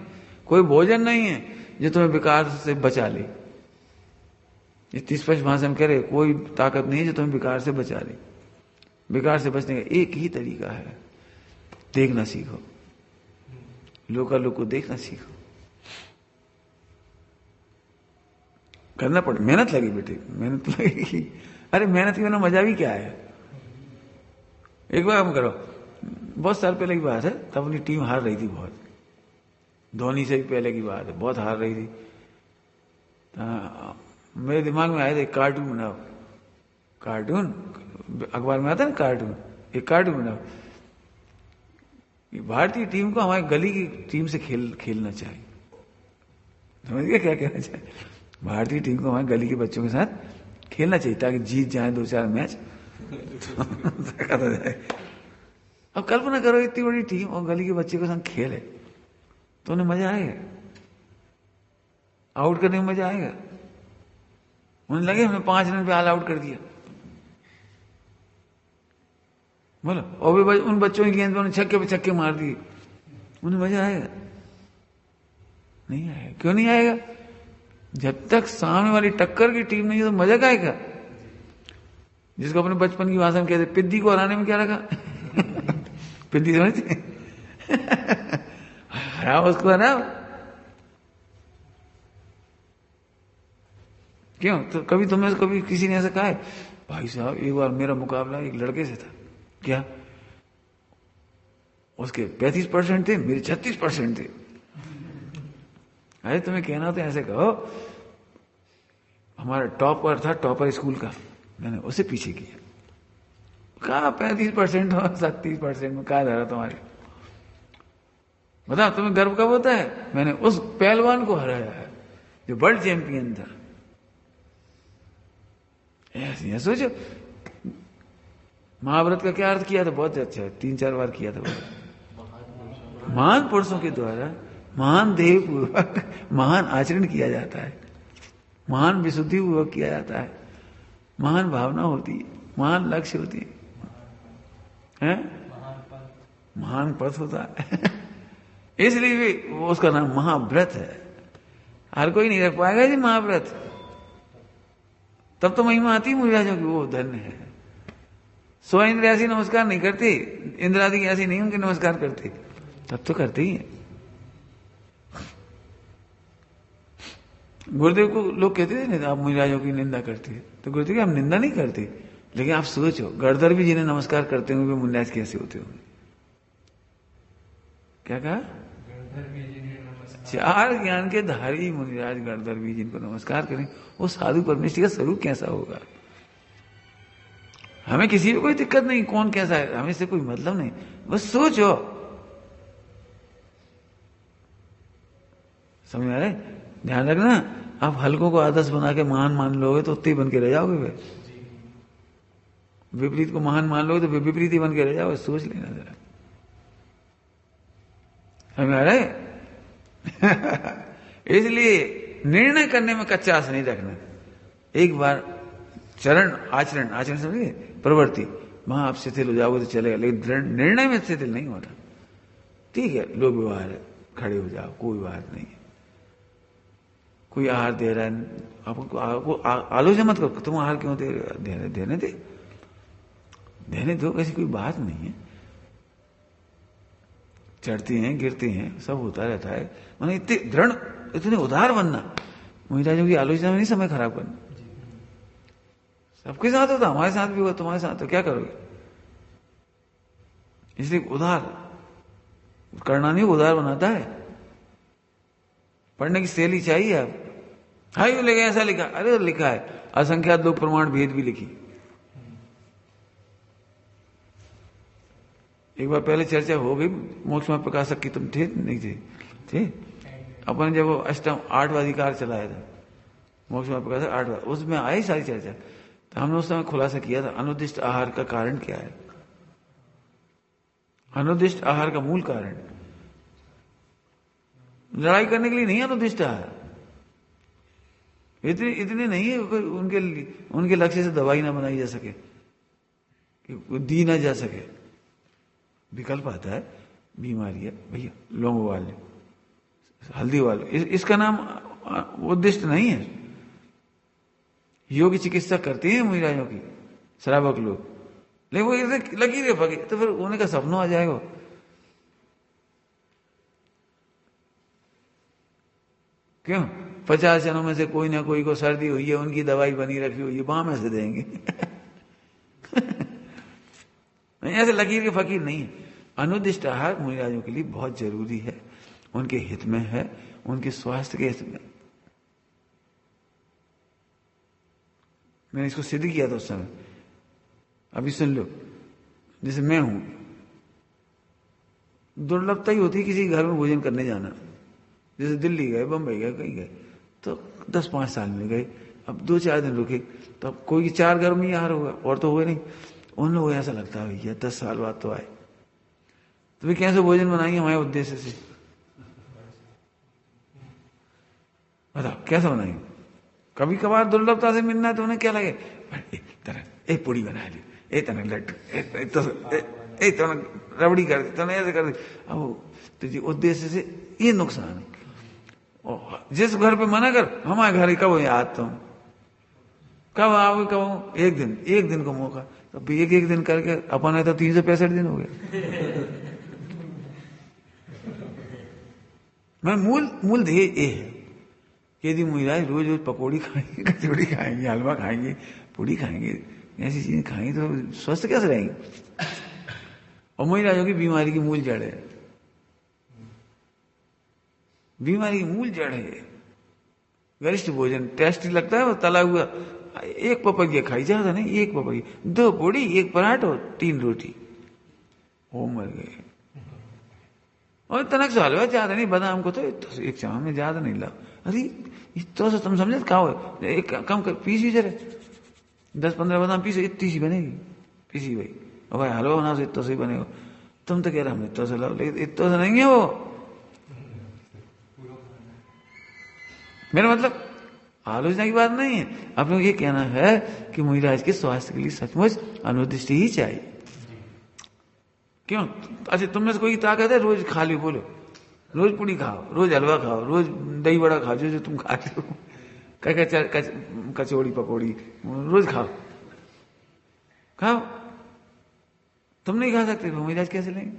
कोई भोजन नहीं है जो तुम्हें विकार से बचा ले। इतनी स्पष्ट भाषा में कह रहे, कोई ताकत नहीं है जो तुम्हें विकार से बचा ले। विकार से बचने का एक ही तरीका है, देखना सीखो, लोकालोक को देखना सीखो। करना पड़े, मेहनत लगी बेटे, मेहनत लगेगी। अरे मेहनत के बिना मजा भी क्या है। एक बार हम करो, बहुत साल पहले की बात है, तब अपनी टीम हार रही थी बहुत, धोनी से भी पहले की बात है, बहुत हार रही थी। मेरे दिमाग में आए थे कार्टून बनाओ, कार्टून अखबार में आता है ना कार्टून, एक कार्टून बनाओ, भारतीय टीम को हमारी गली की टीम से खेलना चाहिए। समझ गए क्या कहना चाहिए? भारतीय टीम को हमारी गली के बच्चों के साथ खेलना चाहिए ताकि जीत जाए 2-4 मैच। अब कल्पना करो इतनी बड़ी टीम और गली के बच्चे के साथ खेले तो उन्हें मजा आएगा, आउट करने में मजा आएगा। उन्हें लगे हमने 5 रन पे ऑल आउट कर दिया, बोलो, और भी उन बच्चों की गेंद पे उन्हें छक्के पे छक्के मार दिए, उन्हें मजा आएगा? नहीं आएगा। क्यों नहीं आएगा? जब तक सामने वाली टक्कर की टीम नहीं है तो मजा का आएगा। जिसको अपने बचपन की भाषा में कहते पिद्दी को हराने में क्या रखा? पिद्दी समझते? हराओ उसको, हराओ। क्यों? तो कभी तुम्हें कभी किसी ने ऐसा कहा है, भाई साहब एक बार मेरा मुकाबला एक लड़के से था, क्या उसके 35% थे, मेरे 36% थे। अरे तुम्हें कहना तो ऐसे कहो, हमारा टॉपर था, टॉपर स्कूल का, मैंने उसे पीछे किया। कहा 35% और 37% में कहा धरा तुम्हारे? बताओ तुम्हें गर्व कब होता है? मैंने उस पहलवान को हराया है जो वर्ल्ड चैंपियन था। ऐसे सोचो। महाभारत का क्या अर्थ किया था? बहुत अच्छा है, 3-4 बार किया था। महान पुरुषों के द्वारा महान देह पूर्वक महान आचरण किया जाता है, महान विशुद्धि पूर्वक किया जाता है, महान भावना होती है, महान लक्ष्य होती है? महान पथ होता है। इसलिए भी उसका नाम महाव्रत है। हर कोई नहीं रख पाएगा जी महाव्रत। तब तो महिमा आती है मुनिराजों की, वो धन्य है। 100 इंद्र ऐसी नमस्कार नहीं करते, इंद्रादि ऐसी नहीं उनके नमस्कार करते, तब तो करते ही है। गुरुदेव को लोग कहते थे नहीं आप मुनिराजों की निंदा करते हैं, तो गुरुदेव की हम निंदा नहीं करते, लेकिन आप सोचो गणधर भी जिन्हें नमस्कार करते होंगे वे मुनिराज कैसे होते होंगे? क्या कहा? 4 ज्ञान के धारी मुनिराज गणधर भी जिनको नमस्कार करें, वो साधु परमेष्ठी का स्वरूप कैसा होगा? हमें किसी को कोई दिक्कत नहीं कौन कैसा है, हमें इससे कोई मतलब नहीं, बस सोचो। समझ आ रहा है? ध्यान रखना, आप हल्कों को आदर्श बना के महान मान लोगे तो उतने ही बन के रह जाओगे। वे विपरीत को महान मान लोगे तो विपरीत ही बन के रह जाओगे। सोच लेना जरा। समझ आ रहा है? इसलिए निर्णय करने में कच्चास नहीं रखना। एक बार चरण आचरण समझिए, प्रवृत्ति, वहां आप शिथिल हो जाओगे तो चलेगा, लेकिन निर्णय में शिथिल नहीं होना। ठीक है, लोक व्यवहार है, खड़े हो जाओ, कोई बात नहीं है। कोई आहार दे रहा है, आपको आलोचना मत करो, तुम आहार क्यों दे रहे हो? देने दो, ऐसी कोई बात नहीं है। चढ़ते हैं गिरते हैं, सब होता रहता है। मैंने इतने दृढ़, इतने उदार बनना, मुनिराजों की आलोचना में नहीं समय खराब करना। सबके साथ होता, हमारे साथ भी होगा, तुम्हारे साथ, तो क्या करोगे? इसलिए करना नहीं उदार बनाता है। पढ़ने की शैली चाहिए आप। हाँ यू लिखा ऐसा लिखा, अरे लिखा है असंख्यात लोक प्रमाण भेद भी लिखी। एक बार पहले चर्चा हो गई मोक्ष में प्रकाशक की, तुम थे नहीं थे अपन जब वो अष्टम 8वां अधिकार चलाया था मोक्ष में प्रकाशक 8वां, उसमें आई सारी चर्चा। तो हमने उस समय खुलासा किया था अनुदिष्ट आहार का कारण क्या है। अनुदिष्ट आहार का मूल कारण लड़ाई करने के लिए नहीं अनुदिष्ट आहार, इतने नहीं है उनके लक्ष्य से दवाई ना बनाई जा सके, दी ना जा सके। विकल्प आता है बीमारी है भैया लौंग उबाल ले, हल्दी उबाल, इसका नाम उद्दिष्ट नहीं है। योग चिकित्सा करती है मुहिराजों की श्रावक लोग, लेकिन वो इधर लगी रहे पगे तो फिर उन्हें का सपना आ जाएगा। क्यों 50 जनों में से कोई ना कोई को सर्दी हुई है, उनकी दवाई बनी रखी हुई है, वहां में से देंगे। नहीं, ऐसे लकीर के फकीर नहीं है। अनुदिष्ट आहार मुनिराजों के लिए बहुत जरूरी है, उनके हित में है, उनके स्वास्थ्य के हित में। मैंने इसको सिद्ध किया था उस समय। अभी सुन लो, जैसे मैं हूं, दुर्लभता ही होती है किसी घर में भोजन करने जाना। जैसे दिल्ली गए, बंबई गए, कहीं गए तो 10-5 साल में गए, अब 2-4 दिन रुके तो अब कोई 4 घर में ही आहार होगा और तो हुए नहीं। उन लोगों को ऐसा लगता है भैया 10 साल बाद तो आए, तो वे कैसे भोजन बनाएंगे हमारे उद्देश्य से, बताओ कैसे बनाएंगे। कभी कभार दुर्लभता से मिलना है तो उन्हें क्या लगे, एक पूड़ी बना ली, एक तने लड्डू, एक तने रबड़ी कर दी, तने ऐसे कर दी। अब तो जी उद्देश्य से ये नुकसान है। और जिस घर पे मना कर, हमारे घर कब याद तो कब आओगे, कब एक दिन को मौका, तो एक दिन करके अपन है तो 365 दिन हो गए। मैं मूल ध्येय ये है कि यदि मुहिराज रोज रोज पकौड़ी खाएंगे, कचौड़ी खाएंगे, हलवा खाएंगे, पूड़ी खाएंगे, ऐसी चीजें खाएंगे तो स्वस्थ कैसे रहेंगे। और मुहिराजों की बीमारी की मूल जड़ है, बीमारी की मूल जड़ है गरिष्ठ भोजन। टेस्टी लगता है वो तला हुआ, एक पपैया खाई ज्यादा नहीं, एक पपैया, 2 पूड़ी, 1 पराठा, 3 रोटी, वो मर गए। और तनक से हलवा ज्यादा नहीं, बादाम को तो एक चावल में ज्यादा नहीं लाओ। अरे इतना सा तुम समझे क्या हो, एक कम कर पीसी जरा, 10-15 बादाम पीसो, इतनी सी बनेगी पीसी भाई। और भाई हलवा बनाओ इतना से ही बनेगा। तुम तो कह रहे हम इतना से लाओ, लेकिन इतना से नहीं है वो। मेरा मतलब आलोचना की बात नहीं है, आप लोग ये कहना है कि मुहिराज के स्वास्थ्य के लिए सचमुच अनुदिष्टि ही चाहिए। क्यों? अच्छा तुम में से कोई ताकत है रोज खा लो, बोलो रोज पूड़ी खाओ, रोज हलवा खाओ, रोज दही बड़ा खाओ, जो तुम खाते हो, कचौड़ी पकौड़ी रोज खाओ, खाओ। तुम नहीं खा सकते तो मुहिराज कैसे लेंगे।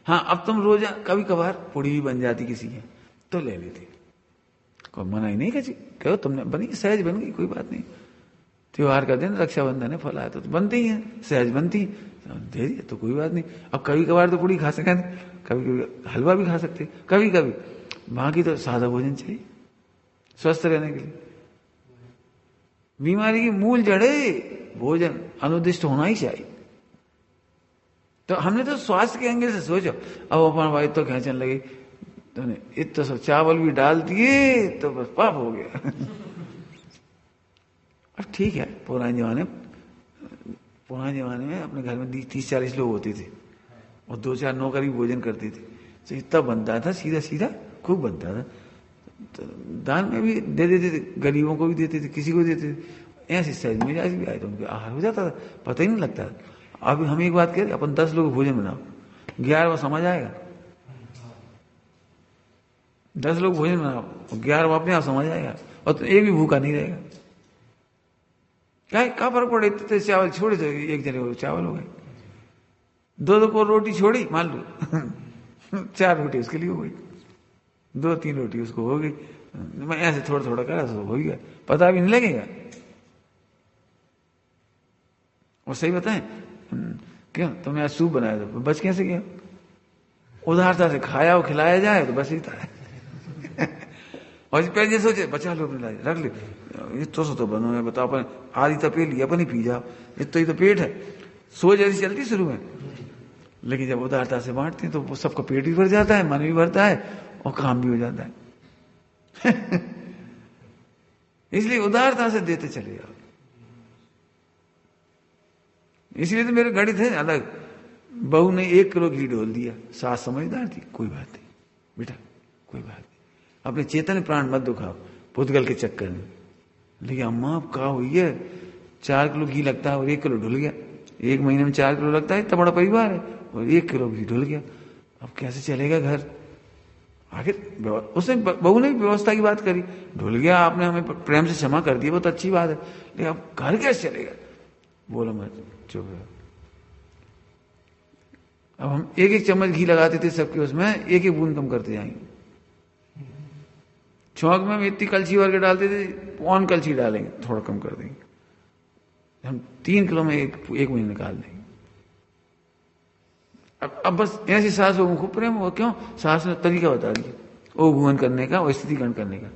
हाँ अब तुम रोज कभी कभार पूड़ी भी बन जाती किसी है तो ले लेती, कोई मना ही नहीं कची, कहो तुमने बनी, सहज बन गई, कोई बात नहीं। त्योहार का दिन रक्षाबंधन है, फल आया तो बनती ही है, सहज बनती है, दे दिया तो कोई बात नहीं। अब कभी कभार तो पूड़ी खा सकते, कभी कभी हलवा भी खा सकते, कभी कभी, बाकी तो सादा भोजन चाहिए स्वस्थ रहने के लिए। बीमारी की मूल जड़े भोजन अनुदिष्ट होना ही चाहिए। तो हमने तो स्वास्थ्य के एंगल से सोचो, अब अपन भाई तो खेचने लगे, तुमने इतना सब चावल भी डाल दिए तो बस पाप हो गया। अब ठीक है, पुराने जमाने में अपने घर में 30-40 लोग होते थे और 2-4 नौकर भी भोजन करते थे, तो इतना बनता था, सीधा खूब बनता था। तो दान में भी दे देते थे, गरीबों को भी देते थे, किसी को देते थे, ऐसे सहज मिजाज भी आए तो उनके आहार हो जाता था, पता ही नहीं लगता था। अब हम एक बात करें, अपन 10 लोग भोजन बनाओ, 11वां समझ आएगा। 10 लोग भोजन बनाओ, 11वां अपने आप समझ आएगा, और तो एक भी भूखा नहीं रहेगा। क्या फर्क पड़े, इतने चावल छोड़े तो एक जने को चावल हो गए, 2 को रोटी छोड़ी मान लो 4 रोटी उसके लिए हो गई, 2-3 रोटी उसको हो गई। मैं ऐसे थोड़ा करा तो हो गया, पता भी नहीं लगेगा। और सही बताएं, क्यों तुमने आज सूप बनाया था, बच कैसे गया? उदारता से खाया और खिलाया जाए तो बस इतना है। और पहले सोचे बचा लो अपने लाए रख ले, ये तो बनो है, बताओ अपन आधी तपेली अपन ही पी जाओ, इतना ही तो पेट है। सोच ऐसी चलती शुरू में, लेकिन जब उदारता से बांटते हैं तो वो सबका पेट भी भर जाता है, मन भी भरता है और काम भी हो जाता है। इसलिए उदारता से देते चले जाओ। इसलिए तो मेरे गणित है अलग। बहू ने 1 किलो घी ढोल दिया, सास समझदार थी, कोई बात नहीं बेटा, कोई बात नहीं, अपने चेतन प्राण मत दुखाओ पुद्गल के चक्कर में। लेकिन अम्मा अब कहा हुई है 4 किलो घी लगता है और 1 किलो ढुल गया, 1 महीने में 4 किलो लगता है, इतना बड़ा परिवार है और 1 किलो घी ढुल गया, अब कैसे चलेगा घर। आखिर उसने बहू ने व्यवस्था की बात करी, ढुल गया, आपने हमें प्रेम से क्षमा कर दिया, बहुत अच्छी बात है, लेकिन अब घर कैसे चलेगा। बोलो मत, चुप रहो। अब हम 1-1 चम्मच घी लगाते थे सबके, उसमें 1-1 बूंद कम करते जाएंगे। चौक में हम इतनी कलछी भर के डालते थे, 1 कलछी डालेंगे, थोड़ा कम कर देंगे। हम 3 किलो में एक महीने निकाल देंगे। अब बस ऐसी सास को खूब प्रेम हो, क्यों, सास ने तरीका बता दिया वो घूमन करने का और स्थिति ग्रहण करने का,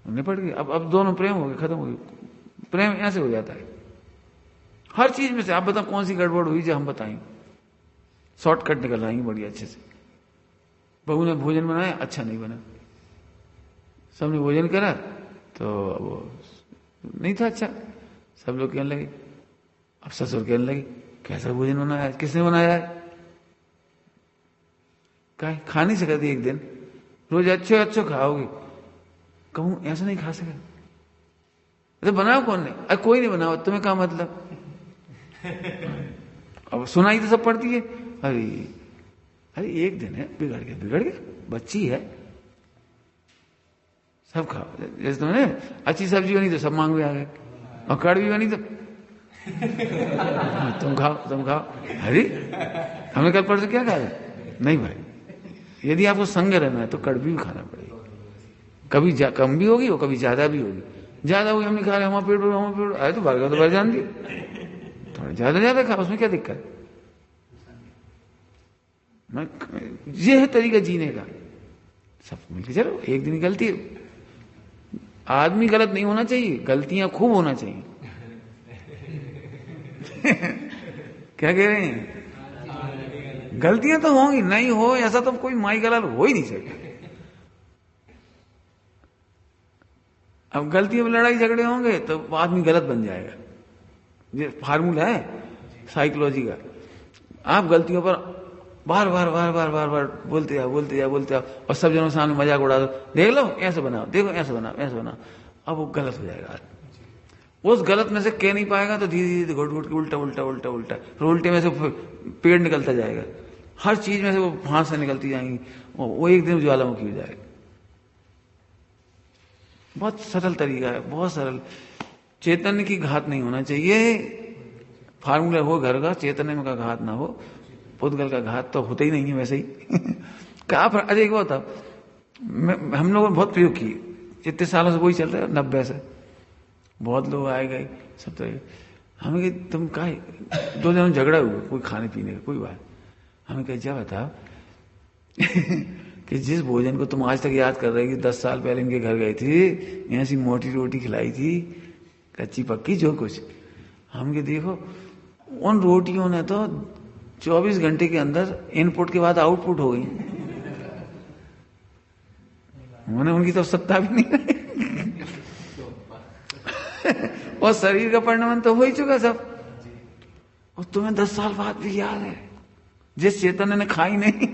निपट गई। अब दोनों प्रेम हो गए, खत्म हो गई। प्रेम ऐसे हो जाता है हर चीज में से। आप बताओ कौन सी गड़बड़ हुई जो हम बताएंगे, शॉर्टकट निकल आएंगे बढ़िया अच्छे से। बहू ने भोजन बनाया, अच्छा नहीं बना, सबने भोजन करा तो वो नहीं था अच्छा, सब लोग कहने लगे, अब ससुर कहने लगे कैसा भोजन बनाया है, किसने बनाया है, कहा खा नहीं सकती एक दिन, रोज अच्छे खाओगे। कहूं ऐसा नहीं खा सका, अरे बनाओ कौन ने, अरे कोई नहीं बनाओ, तुम्हें क्या मतलब। अब सुनाई तो सब पड़ती है, अरे एक दिन है, बिगड़ गया, बच्ची है, सब खाओ। जैसे तुमने अच्छी सब्जी बनी तो सब मांग में आ गए, और कड़वी बनी तो तुम खाओ। अरे हमने कल परसों क्या कहा, नहीं भाई, यदि आपको संग रहना है तो कड़वी भी खाना पड़ेगा, कभी कम भी होगी और कभी ज्यादा भी होगी। ज्यादा होगी हम नहीं खा रहे, हमारा पेट आए तो भर जान दी, थोड़ा ज्यादा खा, उसमें क्या दिक्कत। ये है तरीका जीने का, सब मिलकर चलो। एक दिन गलती, आदमी गलत नहीं होना चाहिए, गलतियां खूब होना चाहिए। क्या कह रहे हैं, गलतियां तो होंगी, नहीं हो ऐसा तो कोई माई गलत हो ही नहीं सकता। अब गलतियों में लड़ाई झगड़े होंगे तो आदमी गलत बन जाएगा। ये फार्मूला है साइकोलॉजी का। आप गलतियों पर बार बार बोलते जाओ और सब जनों सामने मजाक उड़ा दो, देख लो ऐसे बनाओ, देखो ऐसे बनाओ, अब वो गलत हो जाएगा। उस गलत में से कह नहीं पाएगा तो धीरे धीरे घुट के उल्टा, फिर उल्टे में से पेड़ निकलता जाएगा, हर चीज में से वो फांस से निकलती जाएंगी, वो एक दिन ज्वालामुखी हो जाएगा। बहुत सरल तरीका है, बहुत सरल। चैतन्य की घात नहीं होना चाहिए, फार्मूला हो घर का, चैतन्य का घात ना हो, पुद्गल का घात तो होता ही नहीं है वैसे ही। कहा पर अरे वो था, हम लोगों ने बहुत प्रयोग किए, इतने सालों से वही चल रहा है, 90 से बहुत लोग आए गए सब तरह। हमें कहा तुम कहा 2 जनों झगड़ा हुआ कोई खाने पीने का, कोई बात, हमें कहा जा बताओ कि जिस भोजन को तुम आज तक याद कर रहे कि 10 साल पहले इनके घर गए थे, ऐसी मोटी रोटी खिलाई थी, कच्ची पक्की जो कुछ, हम के देखो उन रोटियों ने तो 24 घंटे के अंदर इनपुट के बाद आउटपुट हो गई। उन्होंने उनकी तो सत्ता भी नहीं रही। और शरीर का परिणाम तो हो ही चुका सब, और तुम्हें 10 साल बाद भी याद है, जिस चेतन ने खाई नहीं।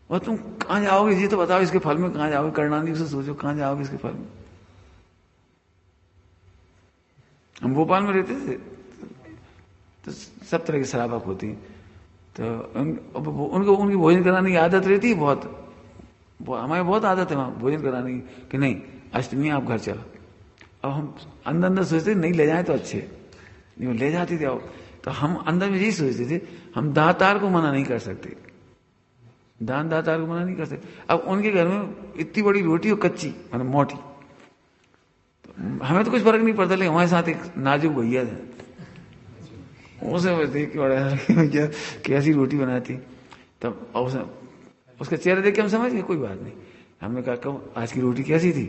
और तुम कहां जाओगे जी, तो बताओ इसके फल में कहां जाओगे, करणानी से सोचो कहां जाओगे इसके फल में। हम भोपाल में रहते थे तो सब तरह की शराबक होती, तो उनकी भोजन कराने की आदत रहती है बहुत, हमारे बहुत आदत है वहां भोजन कराने की, कि नहीं अष्टमी आप घर चलो। अब हम अंदर सोचते नहीं ले जाए तो अच्छे, नहीं ले जाती थी। तो हम अंदर में यही सोचते थे, हम दातार को मना नहीं कर सकते, दातार को मना नहीं कर सकते। अब उनके घर में इतनी बड़ी रोटी और कच्ची मतलब मोटी, तो हमें तो कुछ फर्क नहीं पड़ता, लेकिन हमारे साथ एक नाजुक भैया थे, उसे बस देख के बड़ा क्या कैसी रोटी बनाती। तब उसका चेहरा देख के हम समझ गए कोई बात नहीं। हमने कहा आज की रोटी कैसी थी?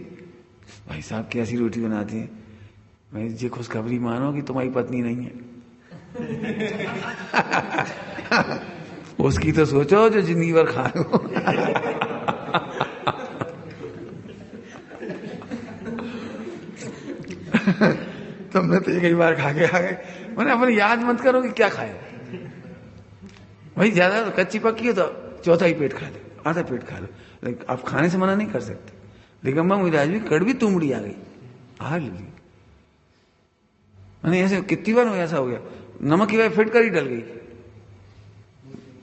भाई साहब कैसी रोटी बनाती है? मैं ये खुशखबरी मानो कि तुम्हारी पत्नी नहीं है। उसकी तो सोचो जो जिंदगी भर खा लो। तुमने तो कई बार खा के आ गए। मैंने अपन याद मत करो कि क्या खाया भाई। ज्यादा तो कच्ची पक्की हो तो चौथा ही पेट खा लो, आधा पेट खा लो, लेकिन आप खाने से मना नहीं कर सकते। लेकिन मुझे आज भी कड़वी तुमड़ी आ गई, आग लगी। मैंने ऐसे कितनी बार ऐसा हो गया, नमक की वजह फिट कर ही डल गई।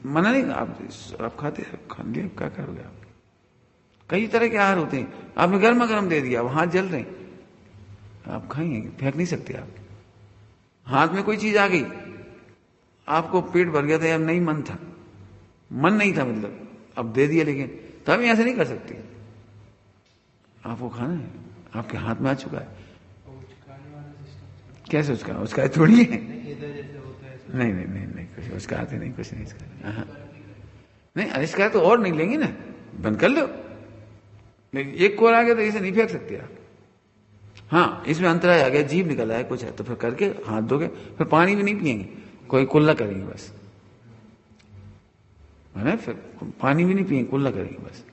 मना नहीं, आप खाते खा लिया, क्या करोगे आप? कई तरह के आहार होते हैं, आपने गर्मा गर्म दे दिया, अब हाथ जल रहे हैं, आप खाएंगे, फेंक नहीं सकते आप। हाथ में कोई चीज आ गई, आपको पेट भर गया था या नहीं मन था, मन नहीं था मतलब, अब दे दिया, लेकिन तभी ऐसे नहीं कर सकते। आपको खाना है, आपके हाथ में आ चुका है। कैसे उसका थोड़ी है? नहीं नहीं नहीं नहीं कुछ उसका आते नहीं, कुछ नहीं इसका। नहीं इसका तो और नहीं लेंगे ना, बंद कर लो। लेकिन एक कोर आ गया तो इसे नहीं फेंक सकते आप। हाँ इसमें अंतराय आ गया, जीभ निकल आया कुछ है तो फिर करके हाथ धोगे, फिर पानी भी नहीं पिएंगे, कोई कुल्ला करेंगे बस, है ना? फिर पानी भी नहीं पिएंगे, कुल्ला करेंगे बस।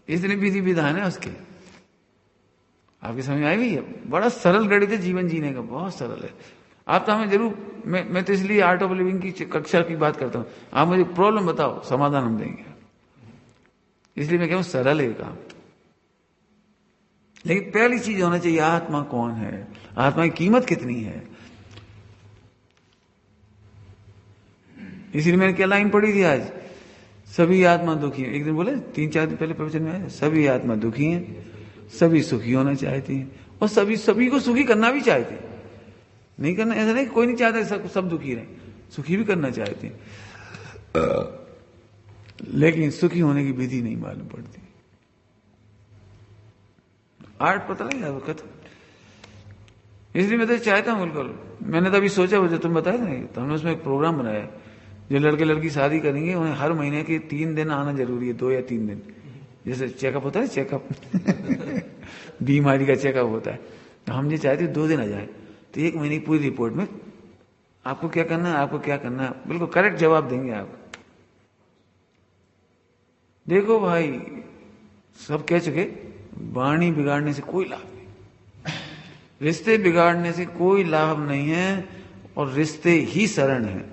इतनी विधि विधान है उसके। आपके समझ में आई भी है? बड़ा सरल गणित है जीवन जीने का, बहुत सरल है। आप तो हमें जरूर, मैं तो इसलिए आर्ट ऑफ लिविंग की कक्षा की बात करता हूं। आप मुझे प्रॉब्लम बताओ, समाधान हम देंगे। इसलिए मैं कहूं सरल है काम। लेकिन पहली चीज होना चाहिए, आत्मा कौन है, आत्मा की कीमत कितनी है। इसलिए मैंने क्या लाइन पढ़ी थी आज, सभी आत्मा दुखी है। एक दिन बोले 3-4 दिन पहले प्रवचन में आया, सभी आत्मा दुखी हैं, सभी सुखी होना चाहती हैं, और सभी को सुखी करना भी चाहते हैं। नहीं करना ऐसा नहीं, कोई नहीं चाहता सब दुखी रहे, सुखी भी करना चाहते हैं, लेकिन सुखी होने की विधि नहीं मालूम पड़ती। आर्ट पता लगे वक्त। इसलिए मैं तो चाहता हूं बिल्कुल, मैंने तो अभी सोचा वो जो तुम बताए ना, तो हमने उसमें एक प्रोग्राम बनाया, जो लड़के लड़की शादी करेंगे उन्हें हर महीने के 3 दिन आना जरूरी है, 2 या 3 दिन। जैसे चेकअप होता है, चेकअप बीमारी का चेकअप होता है, तो हम ये चाहते 2 दिन आ जाए, तो 1 महीने की पूरी रिपोर्ट में आपको क्या करना है, आपको क्या करना है, बिल्कुल करेक्ट जवाब देंगे आप। देखो भाई सब कह चुके, वाणी बिगाड़ने से कोई लाभ नहीं, रिश्ते बिगाड़ने से कोई लाभ नहीं है, और रिश्ते ही शरण है।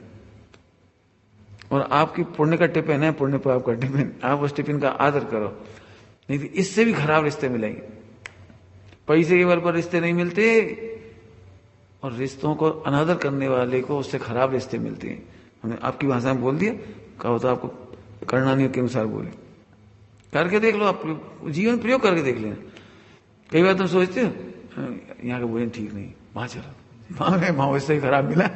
और आपकी पुण्य का टिफिन है, पुण्य पर आपका टिफिन, आप उस टिफिन का आदर करो, नहीं तो इससे भी खराब रिश्ते मिलेंगे। पैसे के बल पर रिश्ते नहीं मिलते, और रिश्तों को अनादर करने वाले को उससे खराब रिश्ते मिलते हैं। हमने आपकी भाषा में बोल दिया, कहा होता आपको करना नहीं के अनुसार बोले, करके देख लो, आप जीवन प्रयोग करके देख लेना। कई बार तुम सोचते हो यहाँ का भोजन ठीक नहीं, वहां चलो, वहां उससे ही खराब मिला।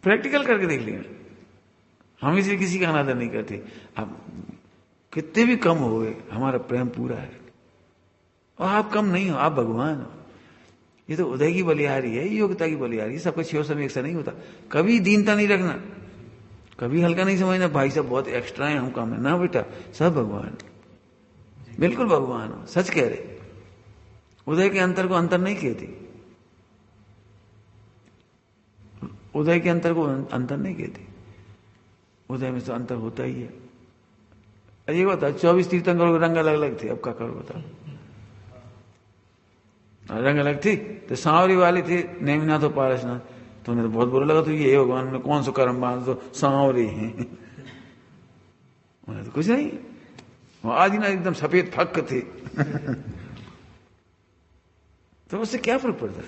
प्रैक्टिकल करके देख लेना। हम इसलिए किसी का अनादर नहीं करते, आप कितने भी कम हो गए, हमारा प्रेम पूरा है, और आप कम नहीं हो, आप भगवान हो। ये तो उदय की बलिहारी है, योग्यता की बलिहारी, सब कुछ समय एक सा नहीं होता। कभी दीनता नहीं रखना, कभी हल्का नहीं समझना, भाई साहब बहुत एक्स्ट्रा है, हम कम है ना बेटा, सब भगवान, बिल्कुल भगवान हो, सच कह रहे। उदय के अंतर को अंतर नहीं कहती, उदय के अंतर को अंतर नहीं कहती, उदय में तो अंतर होता ही है। ये बता, 24 तीर्थंकरों के रंग अलग अलग थे, अब क्या करो बताओ, रंग अलग थी। तो सांवरी वाले थे नेमिनाथ और पारसनाथ, तो उन्हें तो बहुत बुरा लगा, तो ये भगवान ने कौन सा कर्म बांध, तो सांवरे हैं। उन्हें तो कुछ नहीं, वो आदिनाथ एकदम सफेद फक थे। तो उससे क्या फर्क पड़ता है?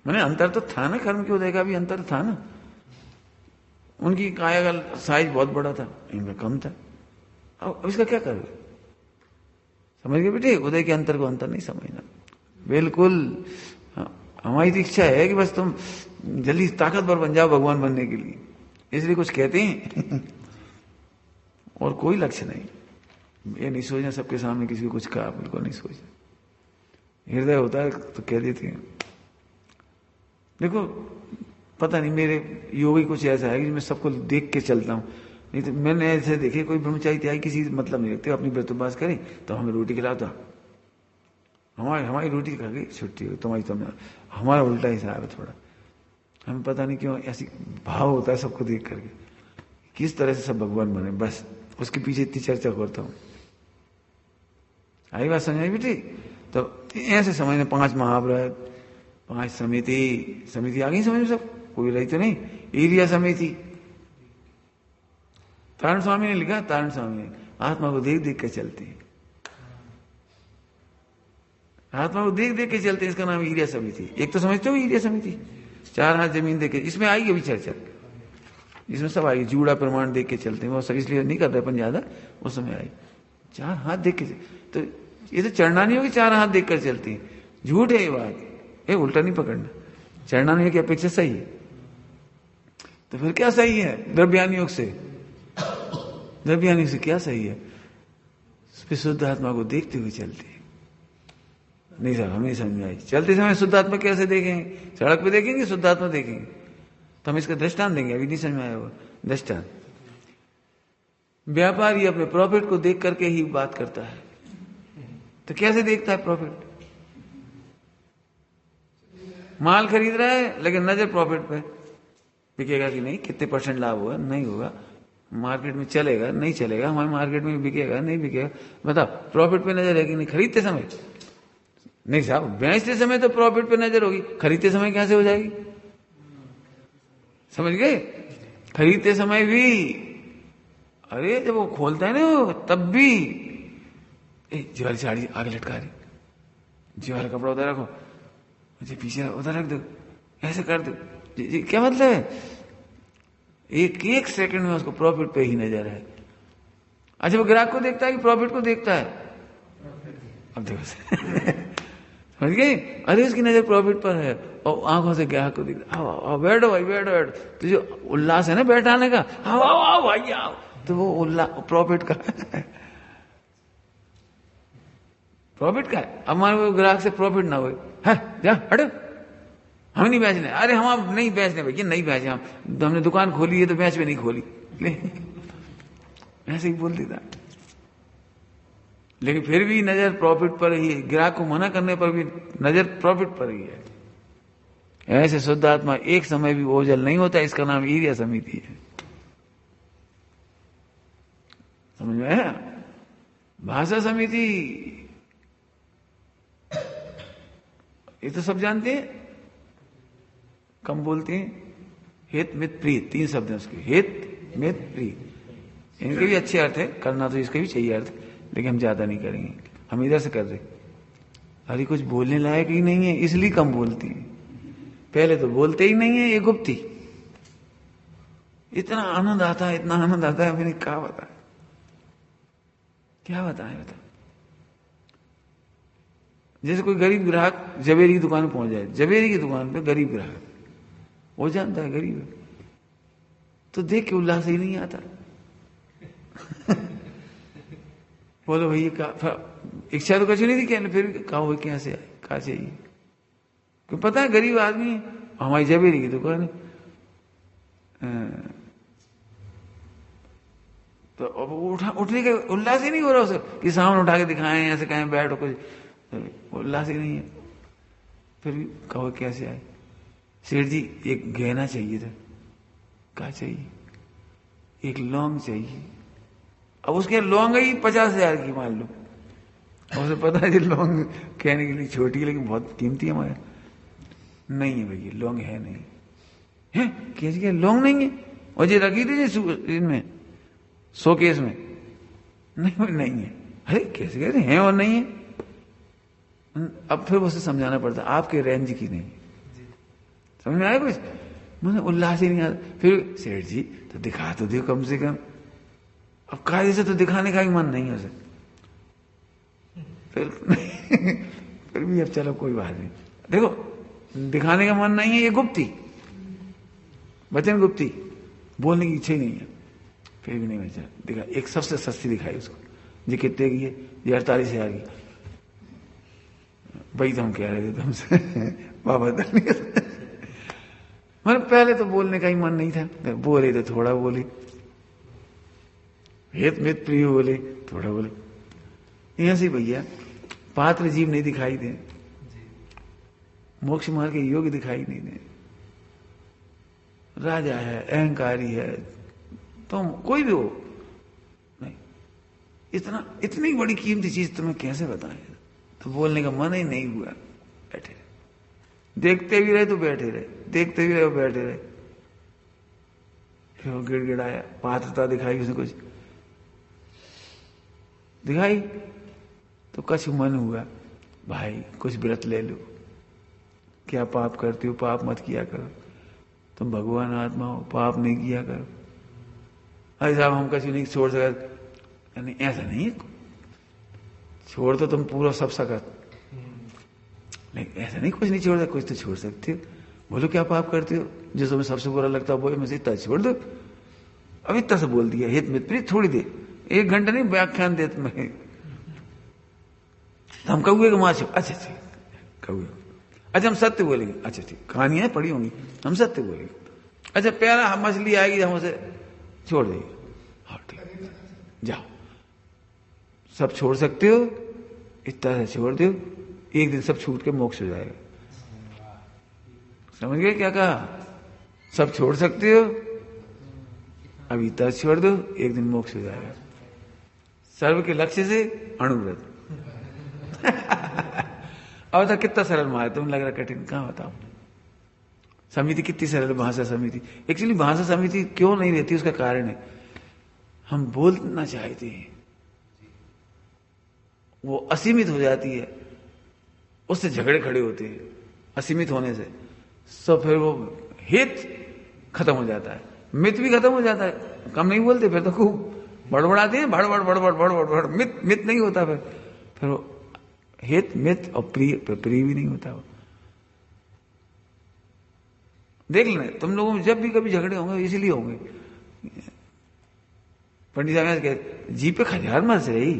मैंने अंतर तो था ना, कर्म के उदय का भी अंतर था ना। उनकी काया का साइज बहुत बड़ा था, इनका कम था। अब इसका क्या करोगे? समझ गए बेटे, उदय के अंतर को अंतर नहीं समझना, बिल्कुल। हमारी तो इच्छा है कि बस तुम जल्दी ताकतवर बन जाओ भगवान बनने के लिए, इसलिए कुछ कहते हैं। और कोई लक्ष्य नहीं, ये नहीं सोचना सबके सामने किसी को कुछ कहा, बिल्कुल नहीं सोचना। हृदय होता है तो कह देते हैं। देखो पता नहीं मेरे योग ही कुछ ऐसा है कि मैं सबको देख के चलता हूँ, नहीं तो मैंने ऐसे देखे कोई ब्रह्मचारी त्यागी किसी मतलब नहीं रखते, अपनी व्रतोपवास करें तो हमें रोटी खिलाता, हमारी रोटी खा गई छुट्टी हो, तुम्हारी तो हमारा उल्टा हिसाब है थोड़ा। हमें पता नहीं क्यों ऐसी भाव होता है सबको देख करके, किस तरह से सब भगवान बने, बस उसके पीछे इतनी चर्चा करता हूँ। आई बात समझ आई बेटी? तो ऐसे समझने 5 महाव्रत, 5 समिति आ गई समझ में, सब कोई रही तो नहीं। एरिया समिति तारण स्वामी ने लिखा, तारण स्वामी ने आत्मा को देख देख के चलते हैं, आत्मा को देख देख के चलते हैं, इसका नाम एरिया समिति। एक तो समझते हो एरिया समिति, 4 हाथ जमीन देखे, इसमें आएगी अभी चर्चा, इसमें सब आएगी। जूड़ा प्रमाण देख के चलते हैं, वो सब इसलिए नहीं कर रहे अपन ज्यादा, उस समय आई 4 हाथ देख के। तो ये तो चढ़ना नहीं होगी, 4 हाथ देख कर चलती है, झूठ है ये बात, ये उल्टा नहीं पकड़ना। चढ़ना नहीं की अपेक्षा सही है, तो फिर क्या सही है? द्रव्यान योग से, द्रव्यान योग से क्या सही है? फिर शुद्ध आत्मा को देखते हुए चलते हैं। नहीं साहब हमें समझ में आई, चलते समय शुद्ध आत्मा कैसे देखेंगे? सड़क पे देखेंगे शुद्ध आत्मा देखेंगे? तो हम इसका दृष्टांत देंगे, अभी नहीं समझ में आया वो दृष्टांत। व्यापारी अपने प्रॉफिट को देख करके ही बात करता है, तो कैसे देखता है प्रॉफिट? माल खरीद रहा है लेकिन नजर प्रॉफिट पे, बिकेगा कि नहीं, कितने % लाभ होगा, नहीं होगा, मार्केट में चलेगा नहीं चलेगा, हमारे मार्केट में बिकेगा नहीं बिकेगा, बताओ प्रॉफिट पे नजर है कि नहीं? खरीदते समय नहीं साहब, बेचते समय तो प्रॉफिट पे नजर होगी, खरीदते समय कैसे हो जाएगी? समझ गए? खरीदते समय भी, अरे जब वो खोलता है ना वो, तब भी जी वाली साड़ी आगे लटका रही, जी वाला कपड़ा उधर रखो, मुझे पीछे उधर रख दो, ऐसे कर दो, जी क्या मतलब है? एक सेकंड में उसको प्रॉफिट पे ही नजर है। अच्छा वो ग्राहक को देखता है कि प्रॉफिट को देखता है? अब देखो समझ गए? अरे उसकी नजर प्रॉफिट पर है और आंखों से ग्राहक को देखता है। बैठो भाई बैठो बैठो, तो जो उल्लास है ना बैठाने का, आओ आओ आओ भाई आओ, तो वो उल्लास प्रॉफिट का प्रॉफिट का है। अब हमारे ग्राहक से प्रॉफिट ना हो, जा हटो, हम नहीं बेचने, अरे हम आप नहीं बेचने भैया, नहीं बेचे हम, हमने दुकान खोली है तो बेच में नहीं खोली, ऐसे ही बोल देता। लेकिन फिर भी नजर प्रॉफिट पर ही है, ग्राहक को मना करने पर भी नजर प्रॉफिट पर ही है। ऐसे शुद्ध आत्मा एक समय भी ओझल नहीं होता, इसका नाम ईर्ष्या समिति है। समझ में आया? भाषा समिति ये तो सब जानते हैं, कम बोलते हैं। हित मित प्रीत 3 शब्द हैं उसके, हित मित प्रीत, इनके भी अच्छे अर्थ है, करना तो इसके भी चाहिए अर्थ, लेकिन हम ज्यादा नहीं करेंगे, हम इधर से कर रहे। अरे कुछ बोलने लायक ही नहीं है इसलिए कम बोलती है, पहले तो बोलते ही नहीं है, ये गुप्ती। इतना आनंद आता है, इतना आनंद आता है, मैंने क्या बताया, क्या बताएं बता। जैसे कोई गरीब ग्राहक जवेरी की दुकान में पहुंच जाए, जवेरी की दुकान पे गरीब ग्राहक, वो जानता है गरीब है, तो देख के उल्लास ही नहीं आता। बोलो भैया का इच्छा तो कुछ नहीं थी, क्या फिर कहा हो क्या से आए, कहा चाहिए, क्यों पता है गरीब आदमी है, हमारी जवेरी की दुकान है, तो अब उठने का उल्लास ही नहीं हो रहा उसे कि सामने उठा के दिखाएं, ऐसे कहें बैठो, कुछ उल्लास ही नहीं है। फिर भी कहो कैसे आए, सेठ जी एक गहना चाहिए था, क्या चाहिए, एक लौंग चाहिए। अब उसके लौंग ही 50,000 की मान लो, उसे पता है लौंग कहने के लिए छोटी है लेकिन बहुत कीमती है हमारे, नहीं है भैया लौंग है नहीं है, कैसे लौंग नहीं है, और ये रखी थी इनमें शोकेस में, नहीं है, अरे कैसे कहते हैं और नहीं है। अब फिर उसे समझाना पड़ता आपके रेंज की नहीं, समझ में आया कुछ, मुझे उल्लास ही नहीं आता। फिर सेठ जी तो दिखा तो दो कम से कम, अब कायदे से तो दिखाने का ही मन नहीं है उसे, फिर भी अब चलो कोई बात नहीं, देखो दिखाने का मन नहीं है, ये गुप्ती वचन गुप्ती, बोलने की इच्छा ही नहीं है, फिर भी नहीं बचा दिखा। एक सबसे सस्ती दिखाई उसको, जी कितने की है? ये 48,000 की। भाई तो हम कह रहे थे तुमसे बाबा मतलब पहले तो बोलने का ही मन नहीं था, बोले तो थोड़ा बोले, हित मित प्रिय बोले, थोड़ा बोले। यहां से भैया पात्र जीव नहीं दिखाई दे, मोक्ष मार्ग के योग दिखाई नहीं दे, राजा है, अहंकारी है, तुम कोई भी हो नहीं, इतनी बड़ी कीमती चीज तुम्हें कैसे बताएं? तो बोलने का मन ही नहीं हुआ, बैठे रहे, देखते भी रहे तो बैठे रहे, देखते भी रहे बैठे रहे। फिर वो गिड़गिड़ाया, पात्रता दिखाई उसने, कुछ दिखाई तो कछ मन हुआ, भाई कुछ व्रत ले लो, क्या पाप करते हो, पाप मत किया करो, तुम भगवान आत्मा हो, पाप नहीं किया करो। अरे साहब हम कछु नहीं छोड़ सकते, नहीं ऐसा नहीं, छोड़ तो तुम पूरा सब सकत, नहीं ऐसा नहीं, कुछ नहीं छोड़ सकते, कुछ तो छोड़ सकते हो। बोलो क्या पाप करते हो, जो तुम्हें सबसे बुरा लगता है वो में से इतना छोड़ दो। अब इतना से बोल दिया, हित मित प्रिय, थोड़ी देर, 1 घंटा नहीं व्याख्यान दे तुम्हें। तो हम कहुए कि माँ, अच्छा ठीक कहुए, अच्छा हम सत्य बोलेंगे, अच्छा ठीक, कहानियां पढ़ी होंगी, हम सत्य बोलेंगे। अच्छा प्यारा हम मछली आएगी, हम उसे छोड़ देंगे, हाँ ठीक, जाओ, सब छोड़ सकते हो, इतना से छोड़ दो, एक दिन सब छूट के मोक्ष हो जाएगा। समझ गए क्या कहा? सब छोड़ सकते हो, अभी इतना छोड़ दो, एक दिन मोक्ष हो जाएगा। सर्व के लक्ष्य से अणुव्रत अब तक कितना सरल मार, तुम लग रहा कठिन, कहां बताओ? समिति कितनी सरल भाषा समिति। एक्चुअली भाषा समिति क्यों नहीं रहती, उसका कारण है हम बोलना चाहते हैं, वो असीमित हो जाती है, उससे झगड़े खड़े होते हैं, असीमित होने से सब, फिर वो हित खत्म हो जाता है, मित भी खत्म हो जाता है, कम नहीं बोलते, फिर तो खूब बड़बड़ाते हैं, बड़बड़ बड़बड़ बड़बड़ बड़, मित मित नहीं होता, फिर वो हित मित और प्रिय प्रिय भी नहीं होता। वो देख लेना तुम लोगों में जब भी कभी झगड़े होंगे इसीलिए होंगे। पंडित साहब कहते जी पे खजार मच रही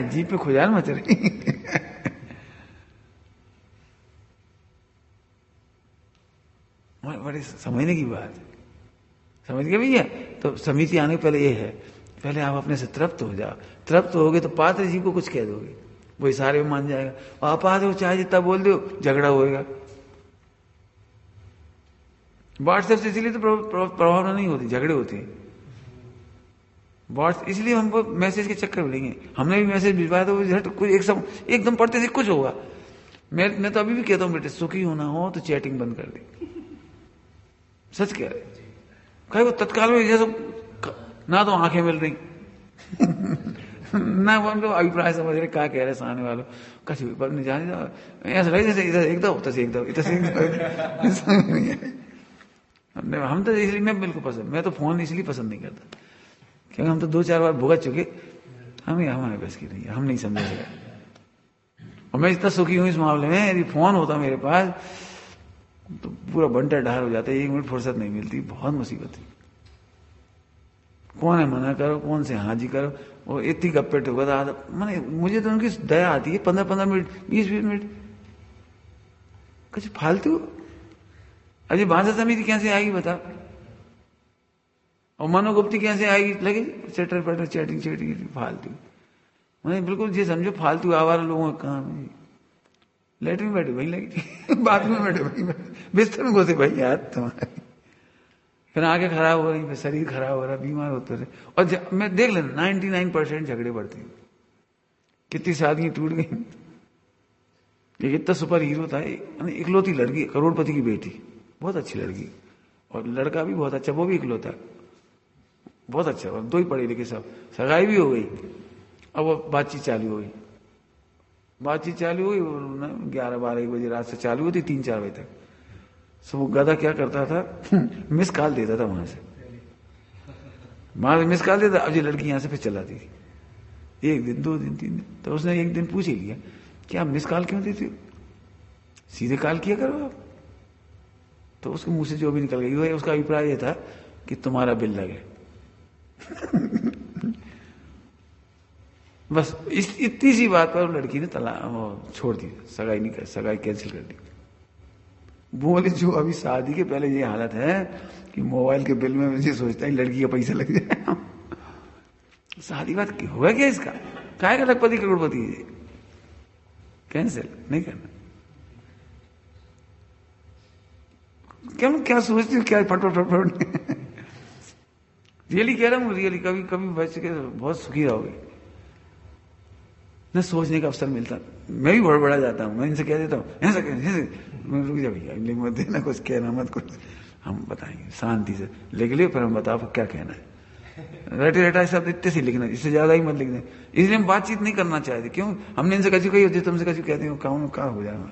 जी पे खुजार मच रही बड़ी समझने की बात है, समझ गए भैया? तो समिति आने पहले ये है, पहले आप अपने से तृप्त हो जाओ, तृप्त होगे तो पात्र जी को कुछ कह दोगे, वो इशारे में मान जाएगा, और आप आते हो चाहे जितना बोल दो, झगड़ा होएगा। व्हाट्सएप से इसलिए तो प्रभाव नहीं होती, झगड़े होते हैं व्हाट्सएप, इसलिए हमको मैसेज के चक्कर में नहीं। हमने भी मैसेज भिजवाया तो कुछ एकदम पढ़ते थे कुछ होगा। मैं तो अभी भी कहता हूँ बेटे, सुखी होना हो तो चैटिंग बंद कर दे, सच कह रहे, कहीं वो तत्काल में जैसे ना तो आंखें मिल रही ना वो हम लोग अभिप्राय समझ रहे क्या कह रहे सामने वालों, कभी पर नहीं जाने, ऐसा लगे जैसे इधर एकदम उधर से एकदम, इधर से हम तो इसलिए, मैं बिल्कुल पसंद, मैं तो फोन इसलिए पसंद नहीं करता क्योंकि हम तो 2-4 बार भुगत चुके, हमारे बस की नहीं है, हम नहीं समझ सके। और मैं इतना सुखी हूं इस मामले में, यदि फोन होता मेरे पास तो पूरा बंटा ढार हो जाता है, 1 मिनट फुर्सत नहीं मिलती, बहुत मुसीबत है। कौन है मना करो, कौन से हाजी करो, वो इतनी गप्पे ठोका था, मैंने मुझे तो उनकी दया आती है, 15-15 मिनट 20-20 मिनट कुछ फालतू। अजय भाषा समिति कैसे आएगी बता, और मनोगुप्ती कैसे आएगी, लगे चटर पटर चैटिंग फालतू। मैंने बिल्कुल ये समझो फालतू आवारा लोगों का काम है। लेटर में बैठे वही लगी बाथरूम में बैठे वही, बिस्तर में घुसे भाई यार तुम्हारे, फिर आंखें खराब हो रही, फिर शरीर खराब हो रहा, बीमार होते रहे। और मैं देख लेना 99% झगड़े बढ़ते हैं, कितनी शादियां टूट गई। एक इतना सुपर हीरो था, इकलौती लड़की, करोड़पति की बेटी, बहुत अच्छी लड़की, और लड़का भी बहुत अच्छा, वो भी इकलौता, बहुत अच्छा, 2 ही पढ़े लिखे सब, सगाई भी हो गई। अब वो बातचीत चालू हो गई, 11-12 बजे रात से चालू होती, 3-4 बजे तक। सो वो गधा क्या करता था मिस कॉल देता था वहां से मिस कॉल देता, अब ये लड़की यहां से फिर चलाती थी, 1 दिन 2 दिन 3 दिन। तो उसने एक दिन पूछ ही लिया कि आप मिस कॉल क्यों देती हो, सीधे कॉल किया करो आप। तो उसके मुंह से जो भी निकल गई, उसका अभिप्राय यह था कि तुम्हारा बिल लगे, बस इतनी सी बात पर लड़की ने छोड़ दी, सगाई कैंसिल कर दी। बोले जो अभी शादी के पहले ये हालत है कि मोबाइल के बिल में मुझे सोचता है लड़की का पैसा लग जाए। शादी बात होगा क्या इसका? काय का लखपति करोड़पति है? कैंसिल नहीं करना। क्या सोचती हूँ, क्या फटफट रियली कह रहा हूँ, रियली कभी कभी बच के बहुत सुखी रहोगे। न सोचने का अवसर मिलता, मैं भी बड़ा जाता हूँ, मैं इनसे कह देता हूँ ऐसा रुक जा भैया, लिख मत देना, कुछ कहना मत, कुछ हम बताएंगे शांति से लिख लियो, फिर हम बताओ क्या कहना है। रटे रटा शब्द इतने से लिखना, इससे ज्यादा ही मत लिख दें। इसलिए हम बातचीत नहीं करना चाहते। क्यों? हमने इनसे कभी कही होती, तुमसे कभी कहते हो काम कहा हो जाएगा।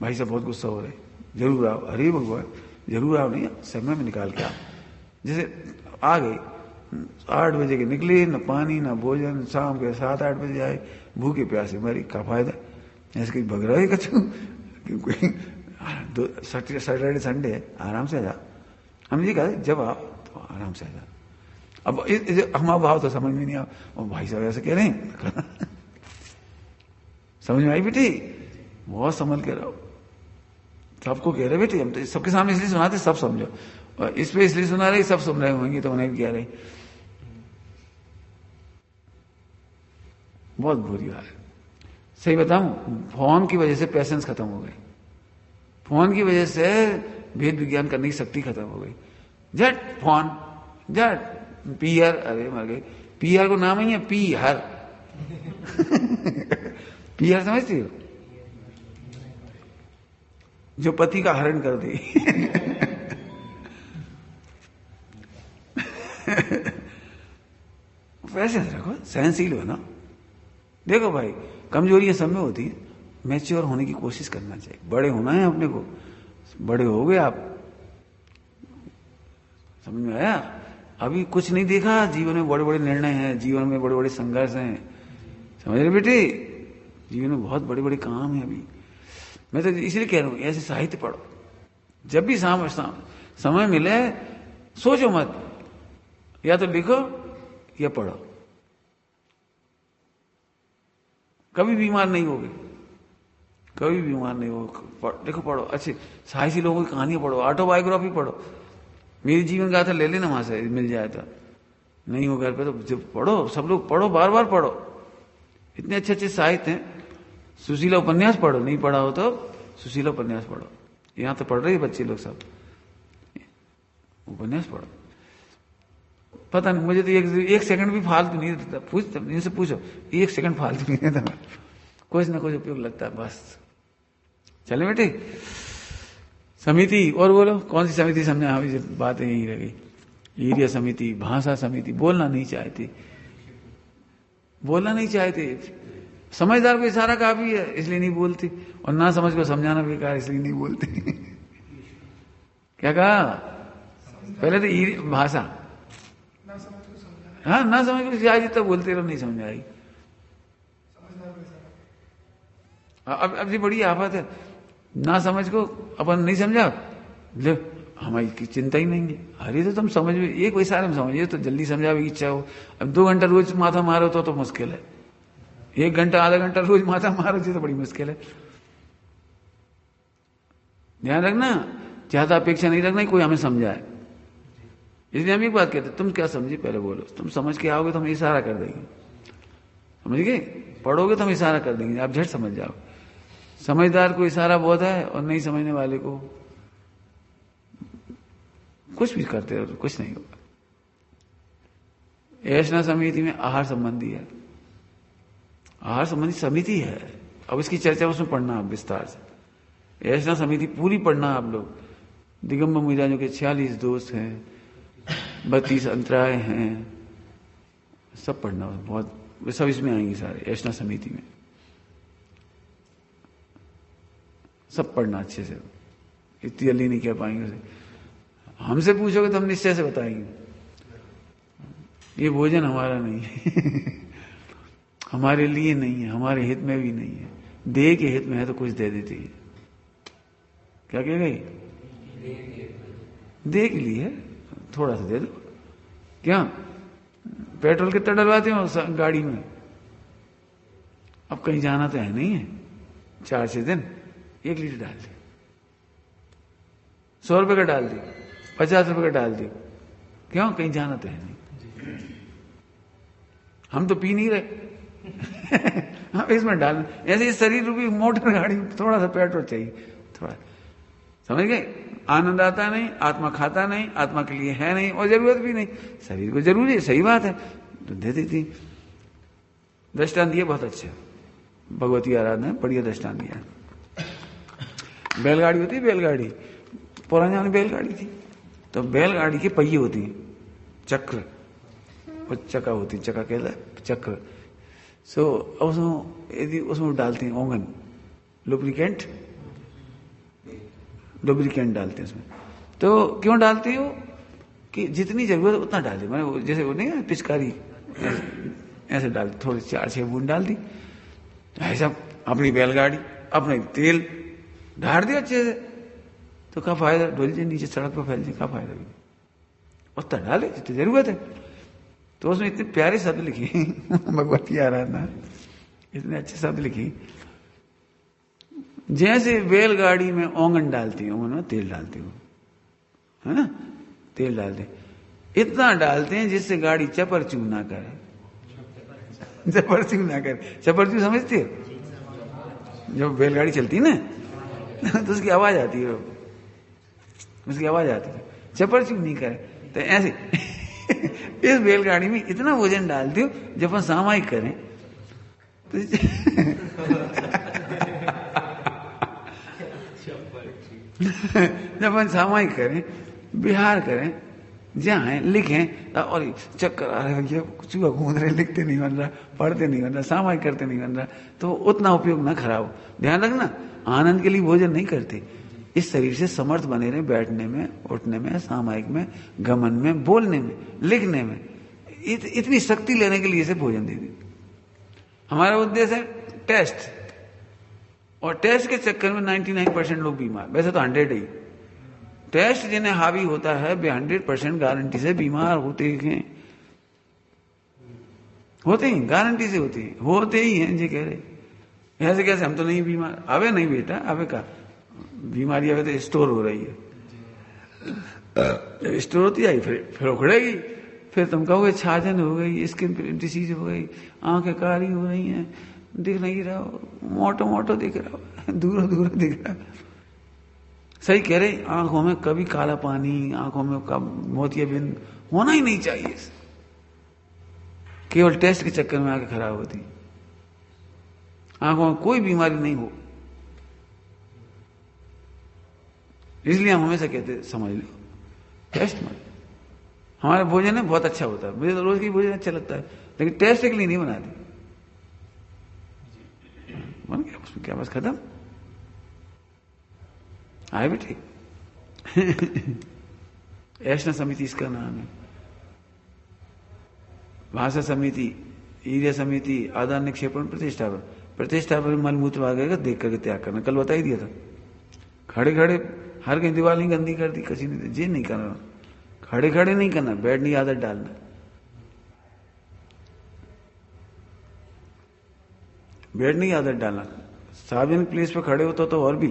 भाई साहब बहुत गुस्सा हो रहे, जरूर आओ, अरे भगवान जरूर आओ, नहीं समय में निकाल के आओ। जैसे आ गई 8 बजे के निकली, न पानी न भोजन, शाम के 7-8 बजे आए, भूखे प्यासे मरी, क्या फायदा? ऐसे कहीं भग रहा है कछु? सैटरडे संडे है, आराम से आ जा। हमने ये कहा जब आओ तो आराम से आ जा। अब हमारा भाव तो समझ में नहीं आ, और भाई साहब ऐसे कह रहे हैं समझ में आई बेटी? बहुत संभल के रहो। सबको कह रहे बेटी, हम तो सबके सामने इसलिए सुनाते सब समझो, और इस पे इसलिए सुना रहे सब सुन रहे होंगे तो उन्हें भी कह रहे। बहुत बुरी बात है। सही बताऊं, फोन की वजह से पेशेंस खत्म हो गई। फोन की वजह से भेद विज्ञान करने की शक्ति खत्म हो गई। झट फोन, झट पीहर, अरे मर गए। पीहर को नाम ही है पीहर। पीहर समझती हो? जो पति का हरण कर दे। पेशेंस रखो, सहनशील हो ना। देखो भाई, कमजोरी सब में होती है, मैच्योर होने की कोशिश करना चाहिए। बड़े होना है अपने को, बड़े हो गए आप, समझ में आया? अभी कुछ नहीं देखा, जीवन में बड़े बड़े निर्णय हैं, जीवन में बड़े बड़े संघर्ष हैं, समझ रहे बेटे? जीवन में बहुत बड़े बड़े काम है अभी। मैं तो इसलिए कह रहा हूं ऐसे साहित्य पढ़ो, जब भी समय मिले, सोचो मत, या तो लिखो या पढ़ो। कभी बीमार नहीं होगे, कभी बीमार नहीं हो। देखो पढ़ो, अच्छे साहसी लोगों की कहानियां पढ़ो, ऑटोबायोग्राफी पढ़ो। मेरी जीवन गाथा ले लेना वहां से, मिल जाए तो। नहीं हो घर पे तो जब पढ़ो, सब लोग पढ़ो, बार बार पढ़ो। इतने अच्छे अच्छे साहित्य हैं। सुशीला उपन्यास पढ़ो, नहीं पढ़ा हो तो सुशीला उपन्यास पढ़ो। यहां तो पढ़ रहे हैं बच्चे लोग सब, उपन्यास पढ़ो। पता नहीं, मुझे तो एक सेकंड भी फालतू नहीं देता। पूछता, इनसे पूछो, 1 सेकंड फालतू नहीं देता, कुछ ना कुछ उपयोग लगता है बस। चले बेटे, समिति और बोलो, कौन सी समिति समझा? अभी बातें यही रह गई। एरिया समिति, भाषा समिति, बोलना नहीं चाहती, बोलना नहीं चाहते। समझदार को इशारा काफी है, इसलिए नहीं बोलती, और ना समझ को समझाना बेकार, इसलिए नहीं बोलती। क्या कहा? पहले तो भाषा, हाँ ना समझ को आज तक बोलते रहो, नहीं समझ आई। अब जी बड़ी आफत है, ना समझ को अपन नहीं समझा, ले हमारी की चिंता ही नहीं है। अरे तो तुम समझ में, एक इशारे में समझिए तो जल्दी समझावे की इच्छा हो। अब 2 घंटा रोज माथा मारो तो मुश्किल है, 1 घंटा आधा घंटा रोज माथा मारो तो बड़ी मुश्किल है। ध्यान रखना, ज्यादा अपेक्षा नहीं रखना कोई हमें समझाए। इसलिए हम एक बात कहते, तुम क्या समझी पहले बोलो। तुम समझ के आओगे तो हम इशारा कर देंगे, समझ गए? पढ़ोगे तो हम इशारा कर देंगे, आप झट समझ जाओ। समझदार को इशारा बहुत है, और नहीं समझने वाले को कुछ भी करते हो तो कुछ नहीं होगा। ऐशना समिति में आहार संबंधी है, आहार संबंधी समिति है। अब इसकी चर्चा उसमें पढ़ना आप विस्तार से। ऐशना समिति पूरी पढ़ना आप लोग। दिगंबर मुनिराजों के 46 दोष हैं, 32 अंतराय हैं, सब पढ़ना बहुत, सब इसमें आएंगे सारे, ऐशना समिति में सब पढ़ना अच्छे से। इतनी जल्दी नहीं कह पाएंगे उसे, हमसे पूछोगे तो हम निश्चय से बताएंगे। ये भोजन हमारा नहीं है, हमारे लिए नहीं है, हमारे हित में भी नहीं है। देह के हित में है तो कुछ दे देती है। क्या कह गई? देह के लिए थोड़ा सा दे दो, क्या पेट्रोल कितना डलवाते हो गाड़ी में? अब कहीं जाना तो है नहीं है, 4-6 दिन 1 लीटर डाल दी, 100 रुपए का डाल दी, 50 रुपए का डाल दी, क्यों? कहीं जाना तो है नहीं। हम तो पी नहीं रहे हम इसमें डाल, ऐसे ही शरीर रूपी मोटर गाड़ी में थोड़ा सा पेट्रोल चाहिए, थोड़ा, समझ गए? आनंद आता नहीं, आत्मा खाता नहीं, आत्मा के लिए है नहीं और जरूरत भी नहीं, शरीर को जरूरी है, सही बात है, तो दे देती। दृष्टांत दिए बहुत अच्छा, भगवती आराधना है, बढ़िया दृष्टांत दिया। बैलगाड़ी होती है, बैलगाड़ी पुराने जमाने बैलगाड़ी थी, तो बैलगाड़ी के पहिए होती हैं, चक्र और चक्का होती है, चक्का कहता है चक्र। सो उसमें यदि उसमें डालते हैं ओंगन, लुब्रिकेंट डालते हैं उसमें। तो क्यों डालते हो? कि जितनी जरूरत उतना डाल दी, मैंने जैसे वो नहीं है पिचकारी, ऐसे डाल दी, थोड़ी 4-6 बूंद डाल दी, ऐसा अपनी बैलगाड़ी अपने तेल ढार दिया अच्छे से, तो क्या फायदा? डोल जाए नीचे सड़क पर फैल जाए, क्या फायदा भी? उतना डाले जितनी जरूरत है। तो उसमें इतने प्यारे शब्द लिखे भगवती आराधना, इतने अच्छे शब्द लिखी, जैसे बैलगाड़ी में ओंगन डालती हूँ, ओंगन में तेल डालती हूँ, है ना, तेल डालते इतना डालते हैं जिससे गाड़ी चपरचू ना करे, चपरचू ना करे। चपरचू समझती है? जब बैलगाड़ी चलती है ना तो उसकी आवाज आती है, उसकी आवाज आती है, चपरचू नहीं करे। तो ऐसे इस बैलगाड़ी में इतना वजन डालती हूँ जब हम सामायिक करें तो जब हम सामायिक करें, बिहार करें, जहाँ लिखें और चक्कर आ रहे हैं, चूहा घूम रहे, लिखते नहीं बन रहा, पढ़ते नहीं बन रहा, सामायिक करते नहीं बन रहा, तो उतना उपयोग ना खराब हो। ध्यान रखना, आनंद के लिए भोजन नहीं करते, इस शरीर से समर्थ बने रहे, बैठने में, उठने में, सामायिक में, गमन में, बोलने में, लिखने में, इतनी शक्ति लेने के लिए से भोजन दे दी। हमारा उद्देश्य है टेस्ट, और टेस्ट के चक्कर में 99% लोग बीमार, वैसे तो 100 ही। टेस्ट जिन्हें हावी होता है वे 100% गारंटी से बीमार होते हैं, होते ही, गारंटी से होते ही हैं जी। कह रहे ऐसे कैसे? हम तो नहीं बीमार। अबे नहीं बेटा, अबे का बीमारी अबे तो स्टोर हो रही है, स्टोर होती आई फिर उखड़ेगी, फिर तुम कहोगे छाजन हो गई, स्किन डिसीज हो गई, आंखें काली हो रही हैं, दिख नहीं रहा, मोटो मोटो दिख रहा, दूर दूर दिख रहा। सही कह रहे, आंखों में कभी काला पानी, आंखों में मोतियाबिंद होना ही नहीं चाहिए, केवल टेस्ट के चक्कर में आंखें खराब होती, आंखों में कोई बीमारी नहीं हो। इसलिए हम हमेशा कहते समझ लो टेस्ट मत। हमारा भोजन है बहुत अच्छा होता है, मुझे तो रोज की भोजन अच्छा लगता है, लेकिन टेस्ट के लिए नहीं बनाती। बन गया उसमें क्या, बस खत्म, आए भी ठीक ऐसा समिति इसका नाम है, भाषा समिति, ईर्य समिति, आदान निक्षेपण, प्रतिष्ठापन। प्रतिष्ठापन मलमूत्र आ गएगा, देख करके त्याग करना, कल बता ही दिया था। खड़े खड़े हर कहीं दीवार नहीं गंदी कर दी, किसी ने जी नहीं करना, खड़े खड़े नहीं करना, बैठने की आदत डालना। बैठने की आदत डालना, सार्वजनिक प्लेस पे खड़े होता तो और भी,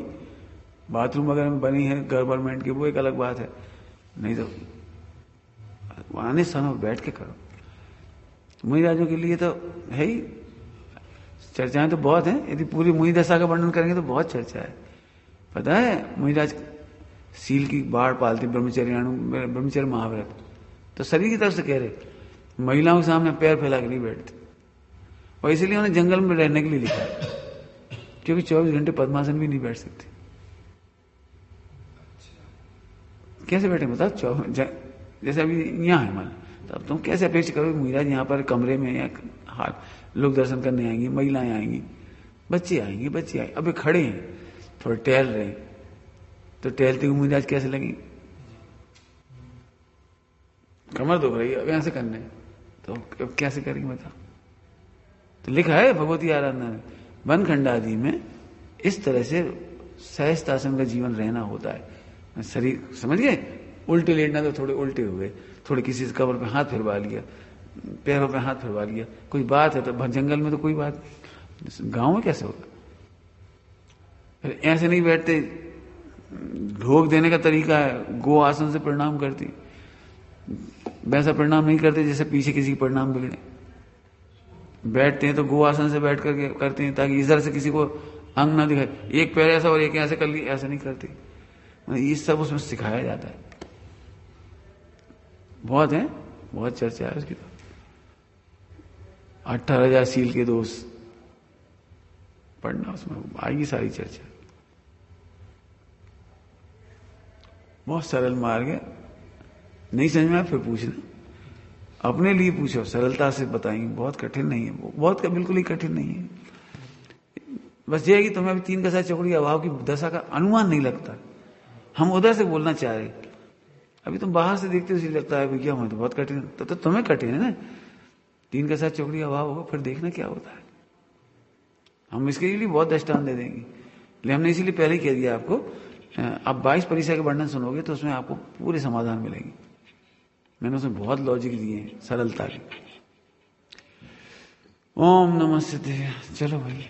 बाथरूम वगैरह में बनी है गवर्नमेंट की, वो एक अलग बात है, नहीं तो आने समय बैठ के करो। मुनिराजों के लिए तो है ही, चर्चाएं तो बहुत हैं, यदि पूरी मुनि दशा का वर्णन करेंगे तो बहुत चर्चा है। पता है मुनिराज सील की बाढ़ पालते, ब्रह्मचर्य महाव्रत, तो शरीर की तरफ से कह रहे, महिलाओं के सामने पैर फैला के नहीं बैठते, और इसीलिए उन्हें जंगल में रहने के लिए लिखा, क्योंकि 24 घंटे पद्मासन भी नहीं बैठ सकते। कैसे बैठे बताओ? जैसे अभी यहाँ है मान, तो अब तुम कैसे अपेक्षा करोगे मुनिराज यहाँ पर कमरे में, या हाथ लोग दर्शन करने आएंगे, महिलाएं आएंगी, बच्चे आएंगे, अबे खड़े हैं, थोड़े टहल रहे हैं, तो टहलते हुए मुनिराज कैसे लगेंगे? कमर दुख रही है, अब यहां से करने, तो अब कैसे करेंगे बताओ? तो लिखा है भगवती आराधना में, वन खंड आदि में इस तरह से सहस्तासन का जीवन रहना होता है। शरीर समझ गए, उल्टे लेटना तो थोड़े उल्टे हो गए, थोड़े किसी से कबर पे हाथ फिरवा लिया, पैरों पे हाथ फिरवा लिया, कोई बात है तो जंगल में तो कोई बात, गांव में कैसे होगा? फिर ऐसे नहीं बैठते, ढोक देने का तरीका है, गो आसन से प्रणाम करती, वैसा प्रणाम नहीं करते जैसे पीछे किसी की प्रणाम बिगड़े। बैठते हैं तो गो आसन से बैठ करके करते हैं ताकि इधर से किसी को अंग ना दिखाए, एक पैर ऐसा और एक ऐसे कर लिया, ऐसा नहीं करते। ये सब उसमें सिखाया जाता है। बहुत है, बहुत चर्चा है उसकी। तो 18,000 सील के दोष पढ़ना, उसमें आएगी सारी चर्चा। बहुत सरल मार्ग है, नहीं समझ में आया फिर पूछना, अपने लिए पूछो, सरलता से बताएंगे, बहुत कठिन नहीं है, बहुत बिल्कुल ही कठिन नहीं है। बस ये है कि तुम्हें अभी 3 कसा चौकड़ी अभाव की दशा का अनुमान नहीं लगता, हम उधर से बोलना चाह रहे, अभी तुम बाहर से देखते हो इसलिए लगता है भैया हमें तो बहुत कठिन, तो तुम्हें कठिन है ना। 3 कसा चौकड़ी अभाव होगा, फिर देखना क्या होता है। हम इसके लिए बहुत दृष्टांत दे देंगे, लेकिन हमने इसीलिए पहले ही कह दिया आपको, आप 22 परीक्षा के वर्णन सुनोगे तो उसमें आपको पूरे समाधान मिलेंगे। मैंने उसमें बहुत लॉजिक दिए हैं, सरलता के। ओम नमः शिवाय। चलो भाई